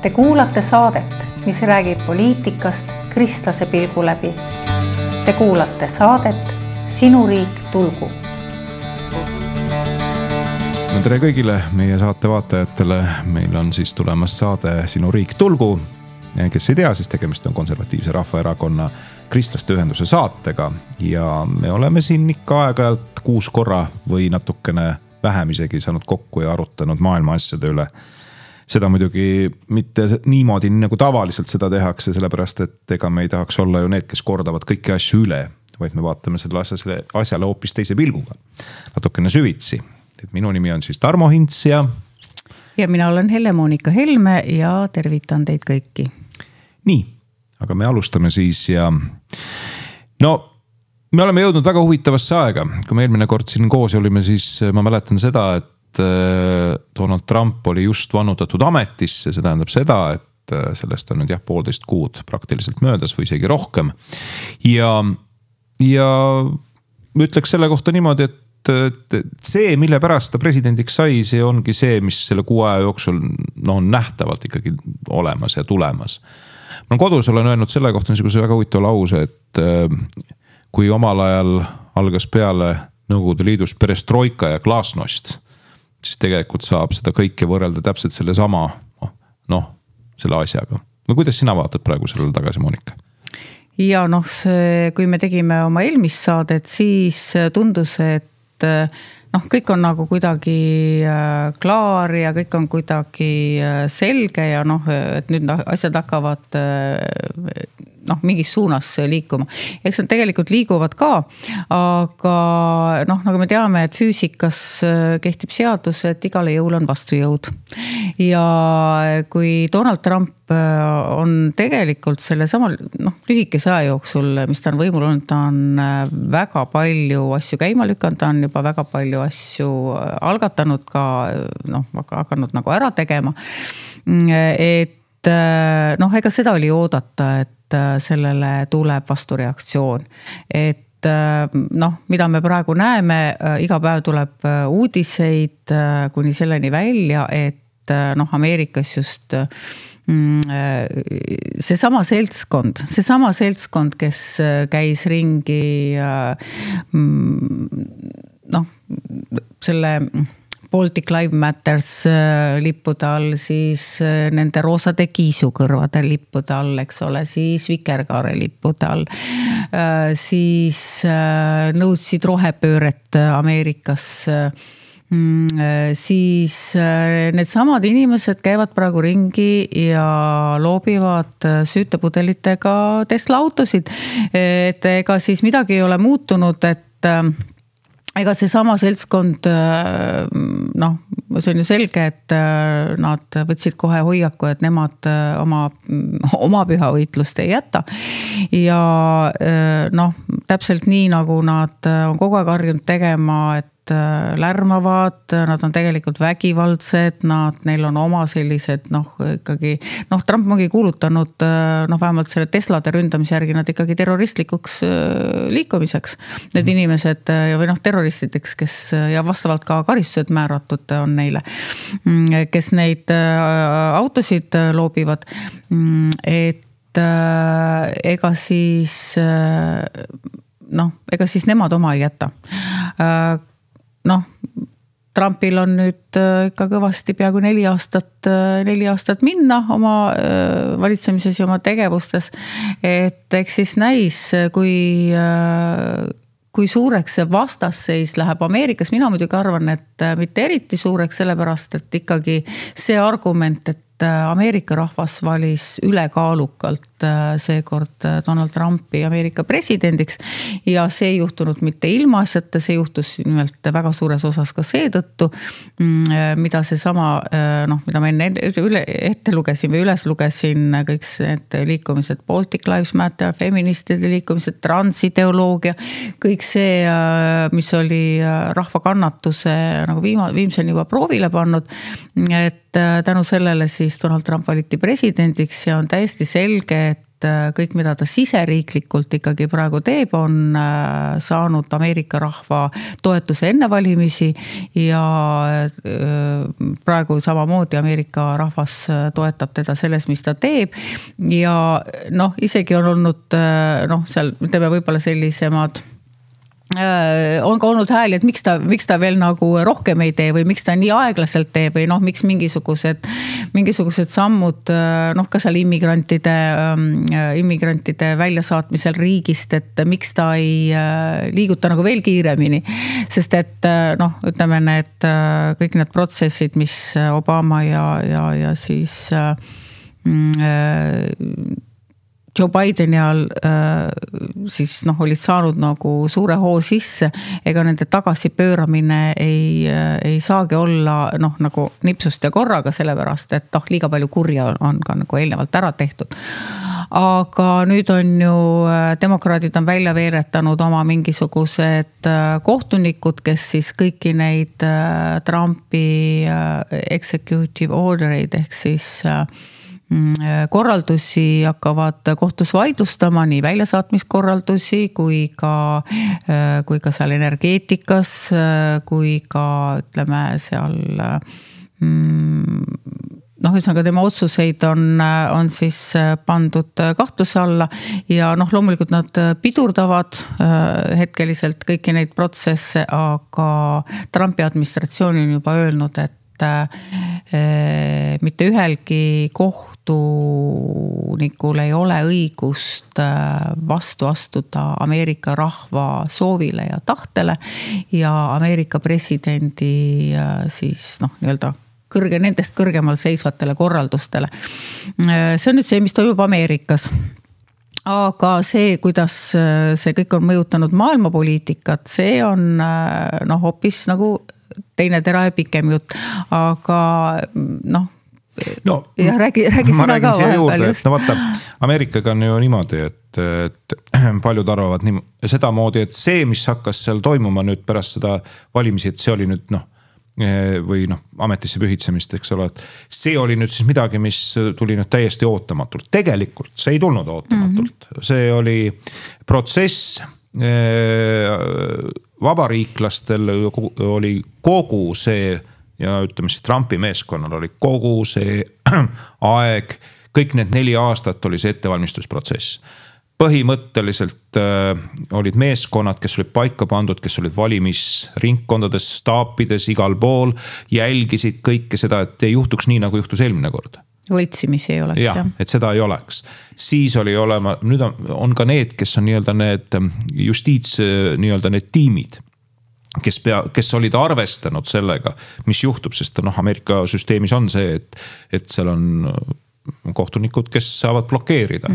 Te kuulate saadet, mis räägib poliitikast kristlase pilgu läbi. Te kuulate saadet Sinu riik tulgu. No tere kõigile meie saate vaatajatele. Meil on siis tulemas saade Sinu riik tulgu. Kes ei tea, siis tegemist on Konservatiivse Rahvaerakonna kristlaste ühenduse saatega. Ja me oleme siin ikka aeg-ajalt 6 korra või natukene vähem isegi saanud kokku ja arutanud maailma asjade üle. Seda muidugi mitte niimoodi nagu tavaliselt seda tehakse, sellepärast et ega me ei tahaks olla ju need, kes kordavad kõiki asju üle, vaid me vaatame selle asjale hoopis teise pilguga, natukene süvitsi. Minu nimi on siis Tarmo Hints ja mina olen Helle-Moonika Helme ja tervitan teid kõiki. Nii, aga me alustame siis ja me oleme jõudnud väga huvitavasse aega. Kui me eelmine kord siin koos olime, siis ma mäletan seda, et Donald Trump oli just vannutatud ametisse. See tähendab seda, et sellest on nüüd 1,5 kuud praktiliselt möödas või isegi rohkem. Ja ütleks selle kohta niimoodi, et see, mille pärast ta presidendiks sai, see ongi see, mis selle 6 aja jooksul on nähtavalt ikkagi olemas ja tulemas. Ma kodus olen öelnud selle kohta niisuguse väga huvitava lause, et kui omal ajal algas peale Nõukogude Liidus perestroika ja glasnost, siis tegelikult saab seda kõike võrrelda täpselt selle sama, selle asjaga. No kuidas sina vaatad praegu sellele tagasi, Moonika? Ja kui me tegime oma eelmist saadet, siis tundus, et kõik on nagu kuidagi klaar ja kõik on kuidagi selge ja et nüüd asjad hakkavad mingis suunas liikuma. Eks nad tegelikult liiguvad ka, aga nagu me teame, et füüsikas kehtib seadus, et igale jõul on vastujõud. Ja kui Donald Trump on tegelikult selle sama lühikese aja jooksul, mis ta on võimul olnud, ta on väga palju asju käima lükanud, ta on juba väga palju asju algatanud ka, hakanud nagu ära tegema. Et ega seda oli oodata, et sellele tuleb vastureaktsioon. Et mida me praegu näeme, iga päev tuleb uudiseid kuni selleni välja, et Ameerikas just seesama seltskond, kes käis ringi selle Baltic Lives Matters lippude all, siis nende roosade kiisukõrvade lippude all, eks ole, siis vikerkaare lippude all, siis nõudsid rohepööret Ameerikas, siis need samad inimesed käivad praegu ringi ja loobivad süütepudelitega Tesla autosid, et ega siis midagi ei ole muutunud, et ega see sama seltskond, see on ju selge, et nad võtsid kohe hoiaku, et nemad oma pühavõitlust ei jäta. Ja täpselt nii, nagu nad on kogu aeg harjunud tegema, et lärmavad, nad on tegelikult vägivaldsed, neil on oma sellised, ikkagi, Trump ongi kuulutanud, vähemalt selle Teslade ründamise järgi nad ikkagi terroristlikuks liikumiseks. Need inimesed või terroristideks, kes ja vastavalt ka karistused määratud on neile, kes neid autosid loobivad, et ega siis nemad oma ei jäta. Trumpil on nüüd ikka kõvasti peaaegu 4 aastat minna oma valitsemises ja oma tegevustes, et eks siis näis, kui suureks see vastasseis läheb Ameerikas. Mina muidugi arvan, et mitte eriti suureks, sellepärast, et ikkagi see argument, et Ameerika rahvas valis ülekaalukalt seekord Donald Trumpi Ameerika presidendiks ja see ei juhtunud mitte ilmaasjata, see juhtus nimelt väga suures osas ka seetõttu, mida see sama, mida ma enne ette lugesin või üles lugesin, kõik need liikumised, Baltic Lives Matter, feministide liikumised, transideoloogia, kõik see, mis oli rahva kannatuse viimseni juba proovile pannud, et tänu sellele siis Donald Trump valiti presidendiks ja on täiesti selge, et kõik, mida ta siseriiklikult ikkagi praegu teeb, on saanud Ameerika rahva toetuse enne valimisi ja praegu samamoodi Ameerika rahvas toetab teda selles, mis ta teeb ja noh, isegi on olnud seal ütleme võib-olla sellisemad on ka olnud hääli, et miks ta veel nagu rohkem ei tee või miks ta nii aeglaselt teeb või noh, miks mingisugused sammud ka seal immigrantide väljasaatmisel riigist, et miks ta ei liiguta nagu veel kiiremini. Sest et ütleme need kõik need protsessid, mis Obama ja siis Joe Bideni all siis olid saanud nagu suure hoo sisse, ega nende tagasipööramine ei saagi olla nagu nipsust ja korraga, sellepärast, et liiga palju kurja on ka nagu eelnevalt ära tehtud. Aga nüüd on ju demokraadid on välja veeretanud oma mingisugused kohtunikud, kes siis kõiki neid Trumpi executive ordereid ehk siis korraldusi hakkavad kohtus vaidlustama, nii väljasaatmiskorraldusi kui ka seal energeetikas, kui ka ütleme seal ühesõnaga tema otsuseid on siis pandud kahtluse alla ja loomulikult nad pidurdavad hetkeliselt kõiki neid protsesse, aga Trumpi administratsioon on juba öelnud, et mitte ühelgi kohtunikul ei ole õigust vastu astuda Ameerika rahva soovile ja tahtele ja Ameerika presidendi siis nii-öelda nendest kõrgemal seisvatele korraldustele. See on nüüd see, mis toimub Ameerikas. Aga see, kuidas see kõik on mõjutanud maailmapoliitikat, see on hoopis nagu teine tera ja pikem jutt, aga ja räägi sina ka vahepeal just. Vaata, Ameerikaga on ju niimoodi, et paljud arvavad sedamoodi, et see, mis hakkas seal toimuma nüüd pärast seda valimisi, et see oli nüüd või ametisse pühitsemist, eks ole, et see oli nüüd siis midagi, mis tuli nüüd täiesti ootamatult. Tegelikult see ei tulnud ootamatult. See oli protsess, vabariiklastel oli kogu see ja ütleme siis Trumpi meeskonnal oli kogu see aeg, kõik need 4 aastat oli see ettevalmistusprotsess. Põhimõtteliselt olid meeskonnad, kes olid paika pandud, kes olid valimisringkondades, staapides, igal pool, jälgisid kõike seda, et ei juhtuks nii, nagu juhtus eelmine kord. Võltsimisi ei oleks, jah. Et seda ei oleks. Siis oli olema, nüüd on ka need, kes on nii-öelda need justiits, nii-öelda need tiimid, kes olid arvestanud sellega, mis juhtub, sest Ameerika süsteemis on see, et seal on kohtunikud, kes saavad blokeerida.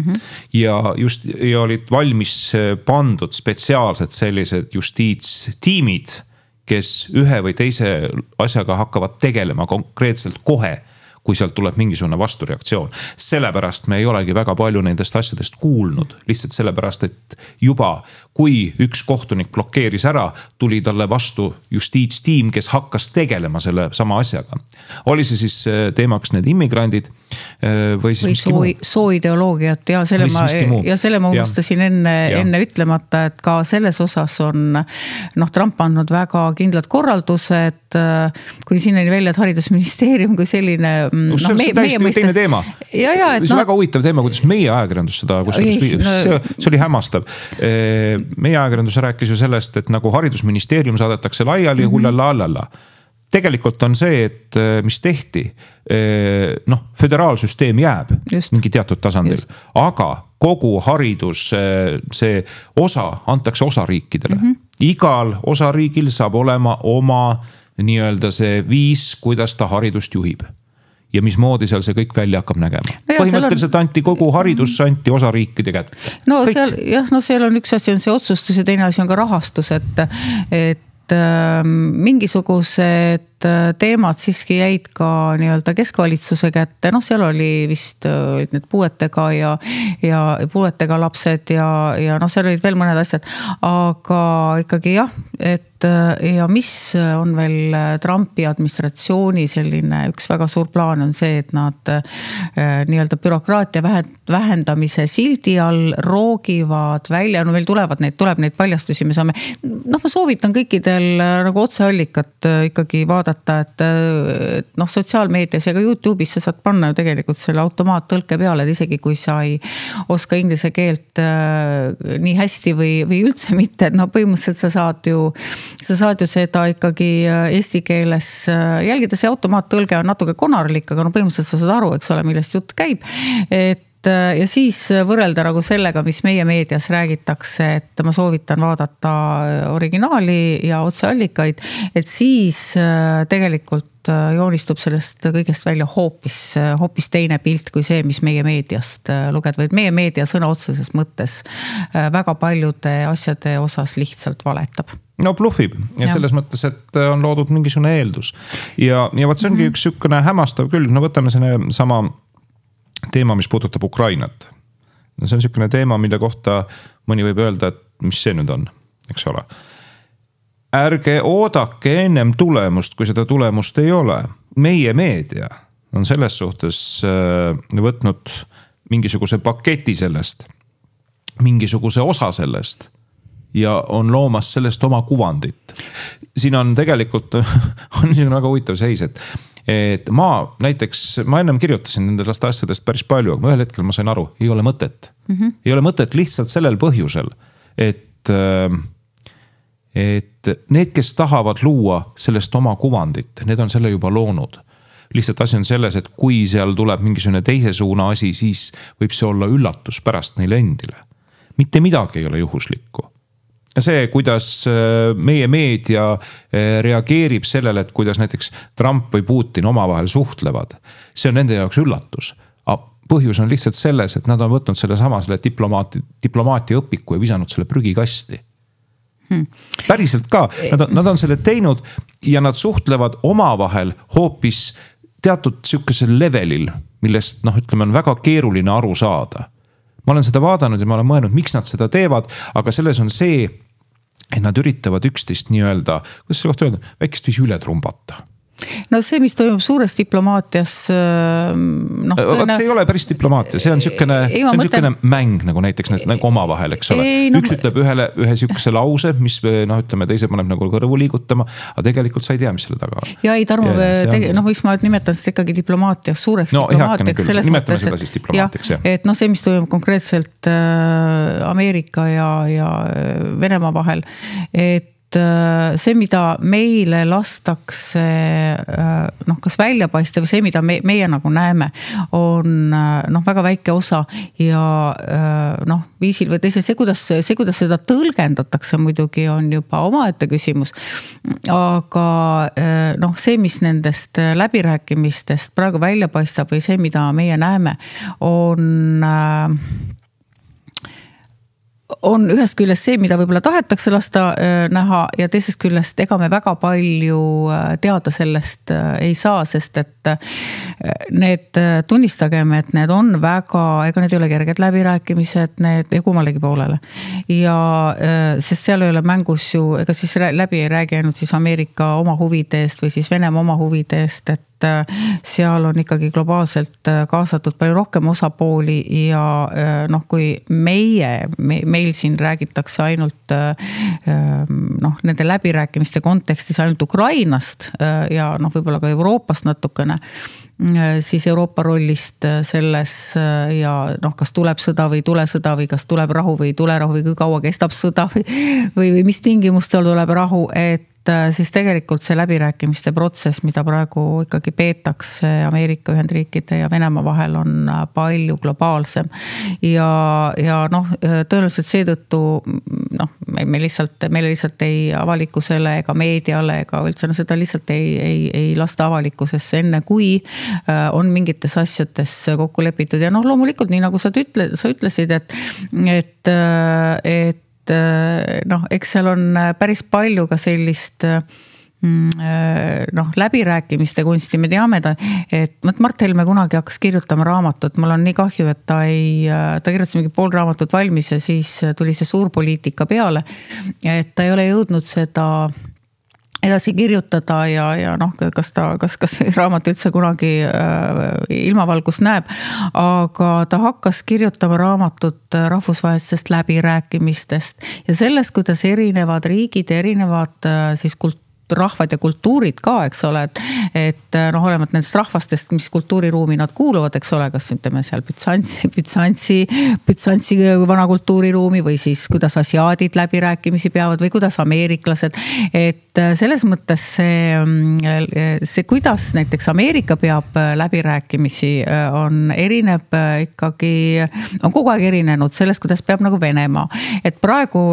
Ja olid valmis pandud spetsiaalsed sellised justiitstiimid, kes ühe või teise asjaga hakkavad tegelema konkreetselt kohe, kui sealt tuleb mingisugune vastureaktsioon. Sellepärast me ei olegi väga palju nendest asjadest kuulnud. Lihtsalt sellepärast, et juba kui üks kohtunik blokeeris ära, tuli talle vastu justiitstiim, kes hakkas tegelema selle sama asjaga. Oli see siis teemaks need immigrandid või siis või sooideoloogiat ja selle ma unustasin enne ütlemata, et ka selles osas on Trump andnud väga kindlad korraldused, kuni sinnani välja, et haridusministeerium kui selline see on täiesti teine teema. See on väga huvitav teema, kuidas meie ajakirjandus seda, see oli hämmastav. Meie ajakirjandus rääkis ju sellest, et nagu haridusministeerium saadetakse laiali ja hullala. Tegelikult on see, et mis tehti, föderaalsüsteem jääb mingi teatud tasandil, aga kogu haridus, see osa antakse osariikidele. Igal osariigil saab olema oma nii-öelda see viis, kuidas ta haridust juhib. Ja mismoodi seal see kõik välja hakkab nägema. Põhimõtteliselt anti kogu haridus, anti osariikide kätte. Seal on üks asi on see otsustus ja teine asi on ka rahastus, et mingisugused teemad siiski jäid ka nii-öelda keskvalitsuse kätte, noh, seal oli vist need puuetega ja puuetega lapsed ja noh, seal olid veel mõned asjad, aga ikkagi jah, et ja mis on veel Trumpi administratsiooni selline üks väga suur plaan on see, et nad nii-öelda bürokraatia vähendamise sildi all roogivad välja, no meil tuleb neid paljastusi, me saame, noh, ma soovitan kõikidel nagu otseallikat ikkagi vaadata, et noh, sotsiaalmeedias ja ka YouTube'is sa saad panna ju tegelikult selle automaattõlke peale, et isegi kui sa ei oska inglise keelt nii hästi või üldse mitte, et no põhimõtteliselt sa saad ju seda ikkagi eesti keeles jälgida, see automaattõlge on natuke konarlik, aga no põhimõtteliselt sa saad aru, eks ole, millest jutt käib, ja siis võrrelda nagu sellega, mis meie meedias räägitakse, et ma soovitan vaadata originaali ja otseallikaid, et siis tegelikult joonistub sellest kõigest välja hoopis teine pilt kui see, mis meie meediast luged, või meie meedia sõna otseses mõttes väga paljude asjade osas lihtsalt valetab. No bluffib ja selles mõttes, et on loodud mingisugune eeldus. Ja võt see ongi üks sükene hämastav küll, no võtame selle sama teema, mis puudutab Ukrainat. No see on sükene teema, mille kohta mõni võib öelda, et mis see nüüd on, eks ole. Ärge oodake ennem tulemust, kui seda tulemust ei ole. Meie meedia on selles suhtes võtnud mingisuguse paketi sellest, mingisuguse osa sellest ja on loomas sellest oma kuvandit. Siin on tegelikult on väga huvitav seis, et ma ennem kirjutasin nendest asjadest päris palju, aga ühel hetkel ma sain aru, ei ole mõtet. Ei ole mõtet lihtsalt sellel põhjusel, et need, kes tahavad luua sellest oma kuvandit, need on selle juba loonud. Lihtsalt asi on selles, et kui seal tuleb mingisugune teise suuna asi, siis võib see olla üllatus pärast neile endile. Mitte midagi ei ole juhuslikku. See, kuidas meie meedia reageerib sellele, et kuidas näiteks Trump või Putin omavahel suhtlevad, see on nende jaoks üllatus. Põhjus on lihtsalt selles, et nad on võtnud selle diplomaatia õpiku ja visanud selle prügikasti. Päriselt ka, nad on selle teinud ja nad suhtlevad omavahel hoopis teatud sükesel levelil, millest ütleme, on väga keeruline aru saada. Ma olen seda vaadanud ja ma olen mõelnud, miks nad seda teevad, aga selles on see, et nad üritavad üksteist nii-öelda, kuidas selle kohta öelda, väikest viisi üle trumbata. No see, mis toimub suures diplomaatias... Vaat see ei ole päris diplomaatia, see on sükene mäng nagu näiteks nagu omavahel, eks ole. Üks ütleb ühe sükese lause, mis ütleme, teise paneb nagu kõrvu liigutama, aga tegelikult sa ei tea, mis selle taga on. Ja ei, Tarmo, võiks ma nimetan seda ikkagi diplomaatiaks, suureks diplomaatiaks. Nimetame seda siis diplomaatiaks, jah. Et see, mis toimub konkreetselt Ameerika ja Venemaa vahel, et see, mida meile lastakse kas välja paista või see, mida meie nagu näeme, on väga väike osa ja viisil või teisel, see, kuidas seda tõlgendatakse muidugi on juba omaette küsimus, aga see, mis nendest läbirääkimistest praegu välja paistab või see, mida meie näeme, on ühest küljest see, mida võib-olla tahetakse lasta näha ja teisest küljest ega me väga palju teada sellest ei saa, sest et need tunnistagem, et need on ega need ei ole kerged läbirääkimised, need ei kummalegi poolele. Ja sest seal ei ole mängus ju, ega siis läbi ei räägi ainult siis Ameerika oma huvidest või siis Venemaa oma huvidest, et seal on ikkagi globaalselt kaasatud palju rohkem osapooli ja kui meil siin räägitakse ainult nende läbirääkimiste kontekstis ainult Ukrainast ja võib-olla ka Euroopast natukene, siis Euroopa rollist selles ja kas tuleb sõda või ei tule sõda või kas tuleb rahu või ei tule rahu või kui kaua kestab sõda või mis tingimustel tuleb rahu, et siis tegelikult see läbirääkimiste protsess, mida praegu ikkagi peetakse Ameerika Ühendriikide ja Venemaa vahel on palju globaalsem ja tõenäoliselt seetõttu meile lihtsalt ei avalikkusele ega meediale ega üldse seda lihtsalt ei lasta avalikkusesse enne, kui on mingites asjades kokku lepitud ja loomulikult nii nagu sa ütlesid, et eks seal on päris palju ka sellist läbirääkimiste kunsti. Me teame, et Mart Helme kunagi hakkas kirjutama raamatut. Mul on nii kahju, et ta kirjutas mingi pool raamatut valmis ja siis tuli see suur poliitika peale. Et ta ei ole jõudnud seda edasi kirjutada ja kas raamat üldse kunagi ilmavalgust näeb, aga ta hakkas kirjutama raamatut rahvusvahelistest läbirääkimistest ja sellest, kuidas erinevad riigid ja erinevad siis rahvad ja kultuurid ka, eks ole, et olemata nendest rahvastest, mis kultuuriruumi nad kuuluvad, eks ole, kas ütleme seal Bütsantsi vana kultuuriruumi või siis kuidas asiaadid läbirääkimisi peavad või kuidas ameeriklased, et selles mõttes see kuidas näiteks Ameerika peab läbirääkimisi on kogu aeg erinenud sellest, kuidas peab nagu Venemaa, et praegu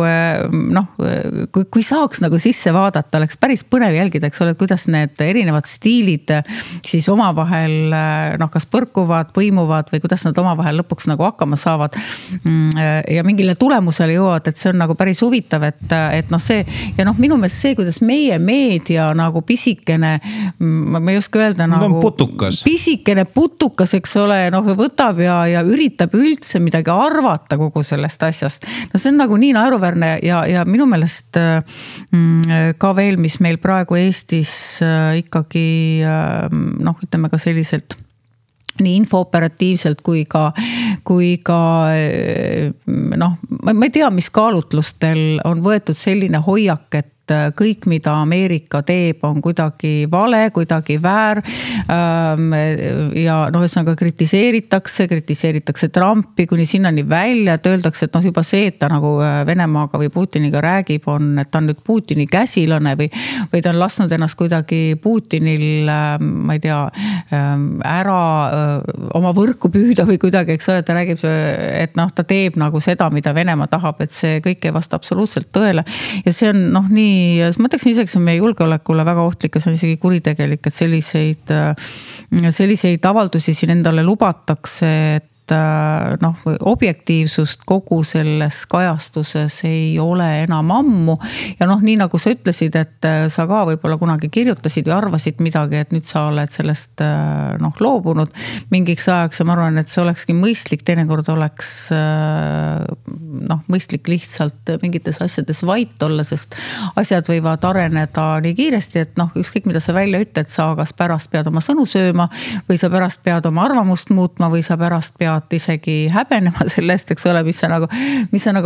kui saaks nagu sisse vaadata, oleks päris põnev jälgida, eks ole, kuidas need erinevad stiilid siis omavahel kas põrkuvad, põimuvad või kuidas nad omavahel lõpuks nagu hakkama saavad ja mingile tulemusele jõuavad, et see on nagu päris huvitav, et see ja minu meelest see, kuidas meie meedia nagu pisikene, ma ei oska öelda nagu pisikene putukas, eks ole, võtab ja üritab üldse midagi arvata kogu sellest asjast. See on nagu nii naeruväärne ja minu meelest ka veel, mis meil praegu Eestis ikkagi ütleme ka selliselt nii infooperatiivselt kui ka ma ei tea, mis kaalutlustel on võetud selline hoiak, et kõik, mida Ameerika teeb, on kuidagi vale, kuidagi väär ja ühesõnaga kritiseeritakse Trumpi kuni sinnani välja, et öeldakse, et juba see, et ta nagu Venemaaga või Putiniga räägib, et ta on nüüd Putini käsilane või ta on lasknud ennast kuidagi Putinil, ma ei tea, ära oma võrku püüda või kuidagi, eks ole, ta räägib, et ta teeb nagu seda, mida Venemaa tahab, et see kõik ei vasta absoluutselt tõele ja see on nii ma ütleksin isegi, see on meie julgeolekule väga ohtlik ja see on isegi kuritegelik, et selliseid avaldusi siin endale lubatakse, et objektiivsust kogu selles kajastuses ei ole enam ammu ja nii nagu sa ütlesid, et sa ka võib-olla kunagi kirjutasid või arvasid midagi, et nüüd sa oled sellest loobunud mingiks ajaks ja ma arvan, et see olekski mõistlik, teinekord oleks mõistlik lihtsalt mingites asjades vait olla, sest asjad võivad areneda nii kiiresti, et ükskõik mida sa välja ütled, sa kas pärast pead oma sõnu sööma või sa pärast pead oma arvamust muutma või sa pärast pead isegi häbenema sellest, eks ole, mis sa nagu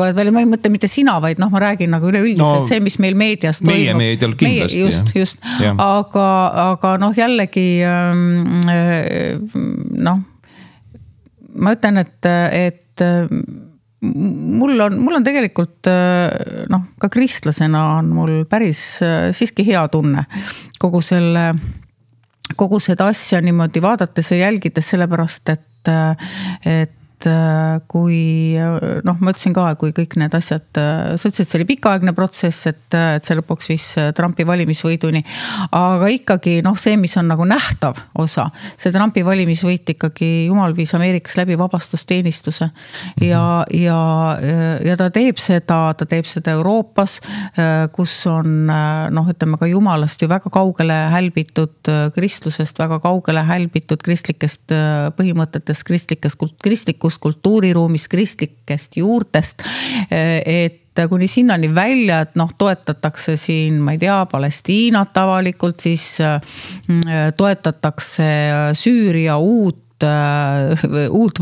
oled välja, ma ei mõtle mitte sina, vaid ma räägin nagu üleüldiselt see, mis meil meedias toimub. Meie meedial kindlasti. Just. Aga jällegi ma ütlen, et mul on tegelikult ka kristlasena on mul päris siiski hea tunne kogu seda asja niimoodi vaadates ja jälgides sellepärast, et kui ma ütlesin ka, kui kõik need asjad, sa ütlesid, et see oli pikaaegne protsess, et see lõpuks viis Trumpi valimisvõiduni, aga ikkagi see, mis on nagu nähtav osa, see Trumpi valimisvõit ikkagi jumal viis Ameerikas läbi vabastusteenistuse ja ta teeb seda Euroopas, kus on ütleme ka jumalast ju väga kaugele hälbitud kristlusest, väga kaugele hälbitud kristlikest põhimõtetest, kristlikust kultuuriruumist, kristlikest juurtest, et kuni sinnani välja, et toetatakse siin, ma ei tea, Palestiinat avalikult, siis toetatakse Süüria uut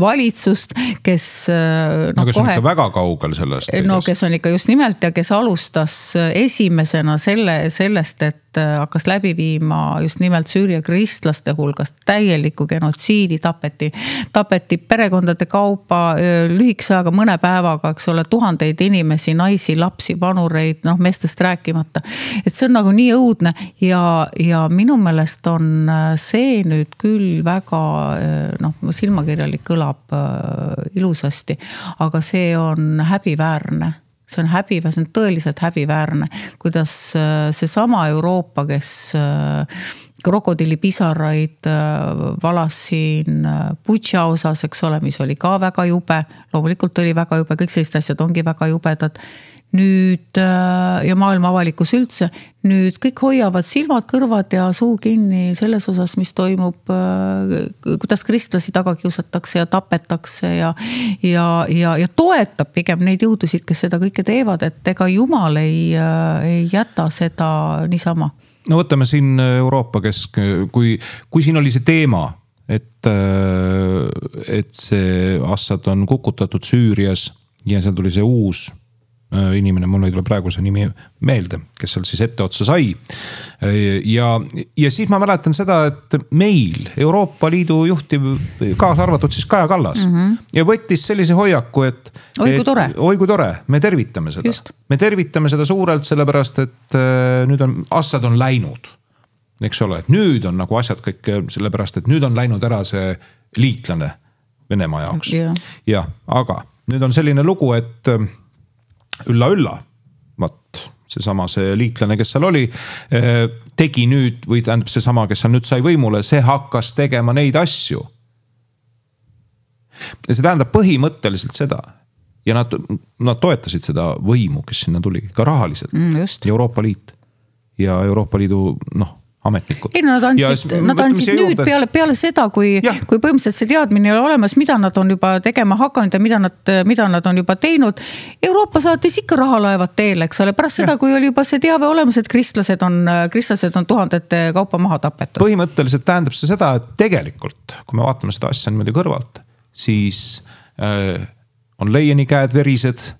valitsust, kes kes on ikka väga kaugel sellest. Kes on ikka just nimelt ja kes alustas esimesena sellest, et hakkas läbi viima just nimelt Süüria kristlaste hulgast täielikku genotsiidi, tapeti perekondade kaupa lühikese aega mõne päevaga, eks ole, tuhandeid inimesi, naisi, lapsi, vanureid, meestest rääkimata. Et see on nagu nii õudne ja minu meelest on see nüüd küll väga silmakirjalik kõlab ilusasti, aga see on häbiväärne. See on tõeliselt häbiväärne, kuidas see sama Euroopa, kes krokodillipisaraid valas siin Butša osas, eks ole, mis oli ka väga jube. Loomulikult oli väga jube, kõik sellised asjad ongi väga jubedad. Nüüd ja maailma avalikkus üldse, nüüd kõik hoiavad silmad, kõrvad ja suu kinni selles osas, mis toimub, kuidas kristlasi taga kiusatakse ja tapetakse ja toetab pigem neid jõudusid, kes seda kõike teevad, et ega Jumal ei jäta seda niisama. No võtame siin Euroopa kui siin oli see teema, et see Assad on kukutatud Süürias ja seal tuli see uus inimene, mul ei tule praegu see nimi meelde, kes seal siis etteotsa sai. Ja siis ma mäletan seda, et meil Euroopa Liidu juhtiv kaasa arvatud siis Kaja Kallas ja võttis sellise hoiaku, et oi kui tore, me tervitame seda. Just. Me tervitame seda suurelt sellepärast, et nüüd Assad on läinud. Eks ole, et nüüd on nagu asjad kõik sellepärast, et nüüd on läinud ära see liitlane Venemaa jaoks. Ja, aga nüüd on selline lugu, et ülla, vaat see liitlane, kes seal oli, tegi nüüd, või tähendab see kes seal nüüd sai võimule, see hakkas tegema neid asju. Ja see tähendab põhimõtteliselt seda, ja nad toetasid seda võimu, kes sinna tuli, ka rahaliselt. Euroopa Liit ja Euroopa Liidu, ametnikud. Ei, nad andsid nüüd peale seda, kui põhimõtteliselt see teadmine ei ole olemas, mida nad on juba tegema hakanud ja mida nad on juba teinud. Euroopa saatis ikka rahalaevad teele, eks ole, pärast seda, kui oli juba see teave olemas, et kristlased on tuhandete kaupa maha tapetud. Põhimõtteliselt tähendab see seda, et tegelikult, kui me vaatame seda asja niimoodi kõrvalt, siis on Leieni käed verised,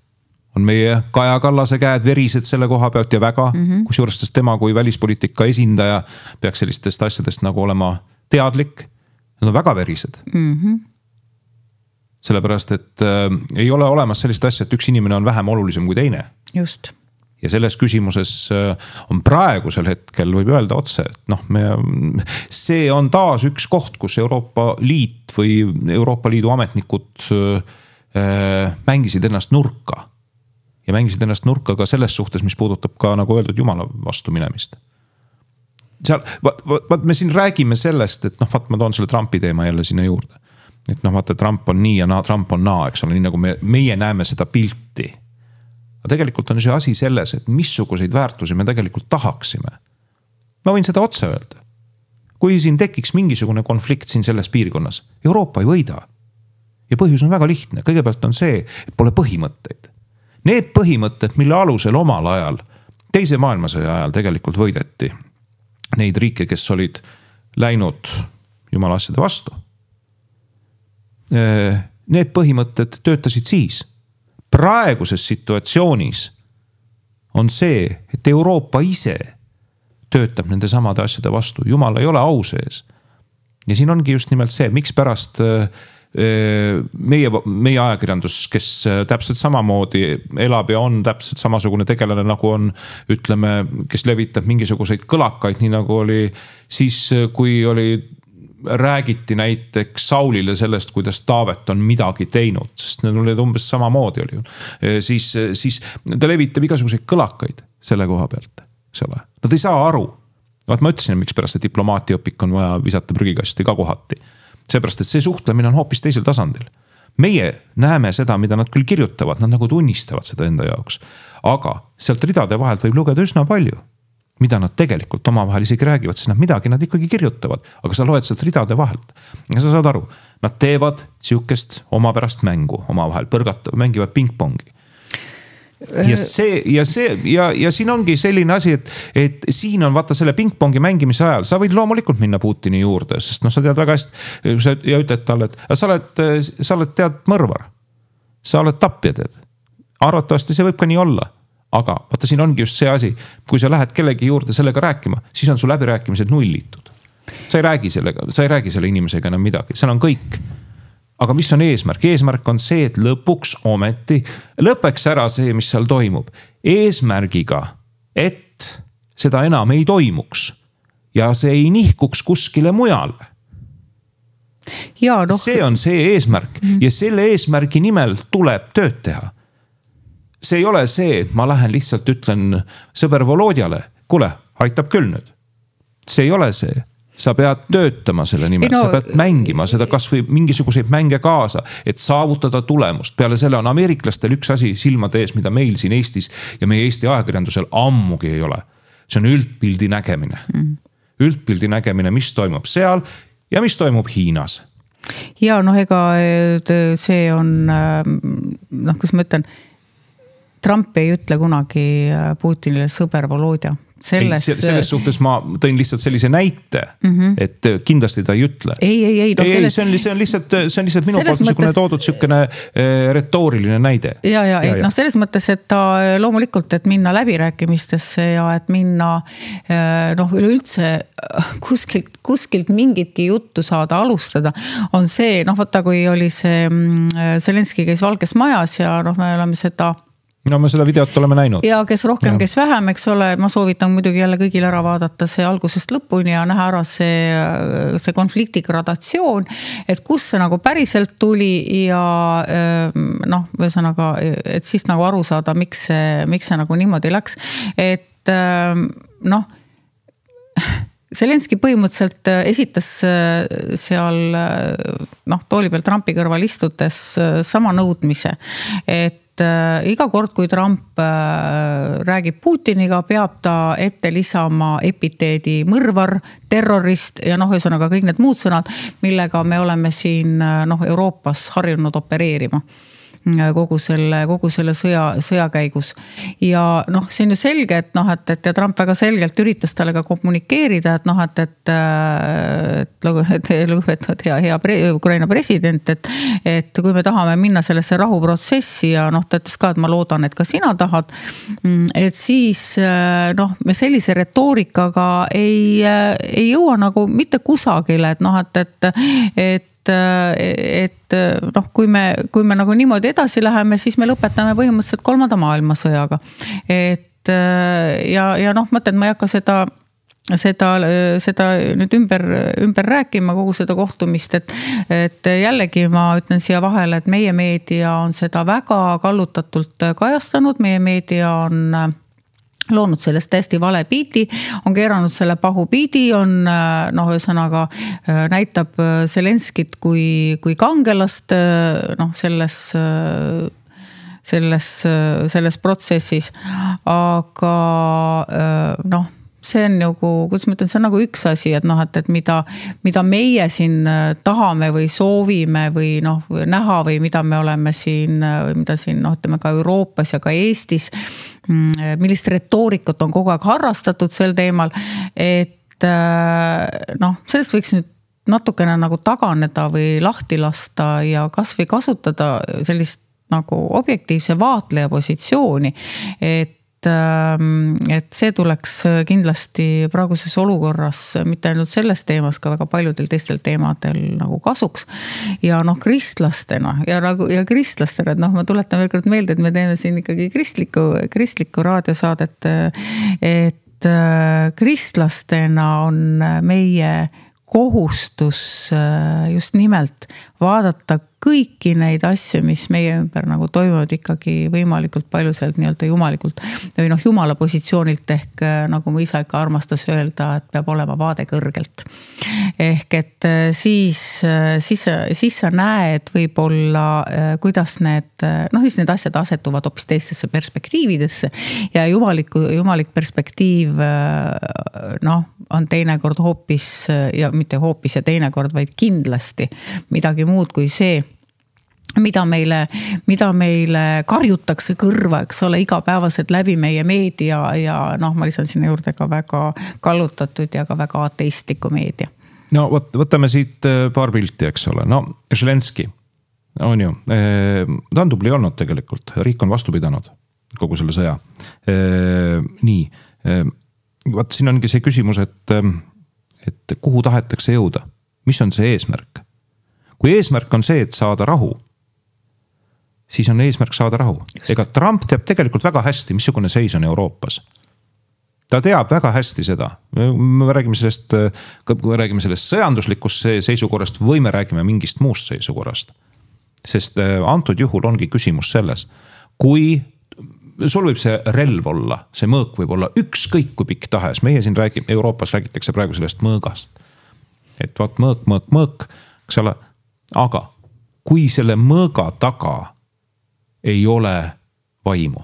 on meie Kaja Kallase käed verised selle koha pealt ja väga, kusjuures tema kui välispoliitika esindaja peaks sellistest asjadest nagu olema teadlik. Nad on väga verised. Sellepärast, et ei ole olemas sellist asja, et üks inimene on vähem olulisem kui teine. Just. Ja selles küsimuses on praegusel hetkel, võib öelda otse, et see on taas üks koht, kus Euroopa Liit või Euroopa Liidu ametnikud mängisid ennast nurka. Ja mängisid ennast nurka ka selles suhtes, mis puudutab ka, nagu öeldud, Jumala vastu minemist. Me siin räägime sellest, et ma toon selle Trumpi teema jälle sinna juurde. Et vaata, Trump on nii ja Trump on naa, eks ole, nii nagu meie näeme seda pilti. Aga tegelikult on see asi selles, et missuguseid väärtusi me tegelikult tahaksime. Ma võin seda otse öelda. Kui siin tekiks mingisugune konflikt siin selles piirkonnas, Euroopa ei võida. Ja põhjus on väga lihtne. Kõigepealt on see, et pole põhimõtteid. Need põhimõtted, mille alusel omal ajal, teise maailmasõja ajal tegelikult võideti neid riike, kes olid läinud Jumala asjade vastu. Need põhimõtted töötasid siis. Praeguses situatsioonis on see, et Euroopa ise töötab nende samade asjade vastu. Jumal ei ole au sees. Ja siin ongi just nimelt see, miks pärast meie ajakirjandus, kes täpselt samamoodi elab ja on täpselt samasugune tegelane, nagu on, ütleme, kes levitab mingisuguseid kõlakaid, nii nagu oli siis, kui räägiti näiteks Saulile sellest, kuidas Taavet on midagi teinud, sest need olid umbes samamoodi oli. Siis ta levitab igasuguseid kõlakaid selle koha pealt, eks ole. Nad ei saa aru. Vaat ma ütlesin, miks pärast see diplomaatiaõpik on vaja visata prügikasti ka kohati. Seepärast, et see suhtlemine on hoopis teisel tasandil. Meie näeme seda, mida nad küll kirjutavad, nad nagu tunnistavad seda enda jaoks. Aga sealt ridade vahelt võib lugeda üsna palju, mida nad tegelikult omavahel isegi räägivad, sest nad ikkagi kirjutavad, aga sa loed sealt ridade vahelt. Ja sa saad aru, nad teevad siukest omapärast mängu omavahel, mängivad pingpongi. Ja siin ongi selline asi, et siin on vaata selle pingpongi mängimise ajal, sa võid loomulikult minna Putini juurde, sest sa tead väga hästi ja ütled talle, et sa oled tead mõrvar, sa oled tapja tead. Arvatavasti see võib ka nii olla, aga vaata siin ongi just see asi, kui sa lähed kellegi juurde sellega rääkima, siis on su läbirääkimised nullitud. Sa ei räägi selle inimesega enam midagi, seal on kõik. Aga mis on eesmärk? Eesmärk on see, et lõpuks ometi lõpeks ära see, mis seal toimub. Eesmärgiga, et seda enam ei toimuks ja see ei nihkuks kuskile mujale. See on see eesmärk ja selle eesmärgi nimel tuleb tööd teha. See ei ole see, et ma lähen lihtsalt ütlen sõber Volodjale, kuule, aitab küll nüüd. see ei ole see. Sa pead töötama selle nimel, sa pead mängima seda kas või mingisuguseid mänge kaasa, et saavutada tulemust. Peale selle on ameeriklastel üks asi silmade ees, mida meil siin Eestis ja meie Eesti ajakirjandusel ammugi ei ole. See on üldpildi nägemine. Üldpildi nägemine, mis toimub seal ja mis toimub Hiinas. Ja ega see on, kus ma ütlen, Trump ei ütle kunagi Putinile sõber Volodja. Selles suhtes ma tõin lihtsalt sellise näite, et kindlasti ta ei ütle. Ei, see on lihtsalt minu poolt niisugune toodud niisugune retooriline näide. Ja. Selles mõttes, et ta loomulikult, et minna läbirääkimistesse ja et minna üleüldse kuskilt mingitki juttu saada alustada, on see, võtta kui oli see Zelenski käis Valges Majas ja me oleme seda me seda videot oleme näinud. Ja kes rohkem, kes vähem, eks ole, ma soovitan muidugi jälle kõigil ära vaadata see algusest lõpuni ja näha ära see konflikti gradatsioon, et kus see nagu päriselt tuli ja ühesõnaga, et siis nagu aru saada, miks see nagu niimoodi läks. Et Zelenski põhimõtteliselt esitas seal tooli peal Trumpi kõrval istudes sama nõudmise, et iga kord, kui Trump räägib Putiniga, peab ta ette lisama epiteedi mõrvar, terrorist ja ühesõnaga kõik need muud sõnad, millega me oleme siin Euroopas harjunud opereerima kogu selle sõja käigus. Ja see on ju selge, et Trump väga selgelt üritas talle ka kommunikeerida, et lugupeetud hea Ukraina president, et kui me tahame minna sellesse rahuprotsessi ja ta ütles ka, et ma loodan, et ka sina tahad, et siis me sellise retoorikaga ei jõua nagu mitte kusagile, et kui me nagu niimoodi edasi läheme, siis me lõpetame põhimõtteliselt 3. maailmasõjaga. Et ja mõtlen, ma ei hakka seda nüüd ümber rääkima kogu seda kohtumist, et jällegi ma ütlen siia vahele, et meie meedia on seda väga kallutatult kajastanud, meie meedia on loonud sellest täiesti vale piiti, on keeranud selle pahupiidi, on ühesõnaga näitab Zelenskit kui kangelast selles protsessis, aga see on nagu, kuidas ma ütlen, see on nagu üks asi, et mida meie siin tahame või soovime või näha või mida me oleme siin, mida siin ütleme ka Euroopas ja ka Eestis, millist retoorikut on kogu aeg harrastatud sel teemal, et sellest võiks nüüd natukene nagu taganeda või lahti lasta ja kas või kasutada sellist nagu objektiivse vaatleja positsiooni, et see tuleks kindlasti praeguses olukorras mitte ainult selles teemas, ka väga paljudel teistel teemadel nagu kasuks. Ja kristlastena, et ma tuletan veel kord meelde, et me teeme siin ikkagi kristlikku raadiosaadet, et kristlastena on meie kohustus just nimelt vaadata kõiki neid asju, mis meie ümber nagu toimuvad ikkagi võimalikult palju sealt nii-öelda jumalikult või jumala positsioonilt ehk nagu mu isa ikka armastas öelda, et peab olema vaade kõrgelt. Ehk et siis sa näed võib-olla, kuidas need asjad asetuvad hoopis teistesse perspektiividesse ja jumalik perspektiiv on teinekord hoopis ja mitte hoopis ja teinekord, vaid kindlasti midagi muud kui see, mida meile karjutakse kõrva, eks ole, igapäevaselt läbi meie meedia ja ma lisan sinna juurde ka väga kallutatud ja ka väga ateistliku meedia. No võtame siit paar pilti, eks ole. Zelenski on ju, ta on tubli olnud tegelikult, riik on vastu pidanud kogu selle sõja. Nii, siin ongi see küsimus, et kuhu tahetakse jõuda, mis on see eesmärk? Kui eesmärk on see, et saada rahu, siis on eesmärk saada rahu. Ega Trump teab tegelikult väga hästi, missugune seis on Euroopas. Ta teab väga hästi seda. Me räägime sellest sõjanduslikust seisukorrast või me räägime mingist muust seisukorrast. Sest antud juhul ongi küsimus selles, kui sul võib see relv olla, see mõõk võib olla ükskõik kui pikk tahes. Meie siin Euroopas räägitakse praegu sellest mõõgast. Et vaat mõõk, eks ole. Aga kui selle mõõga taga ei ole vaimu,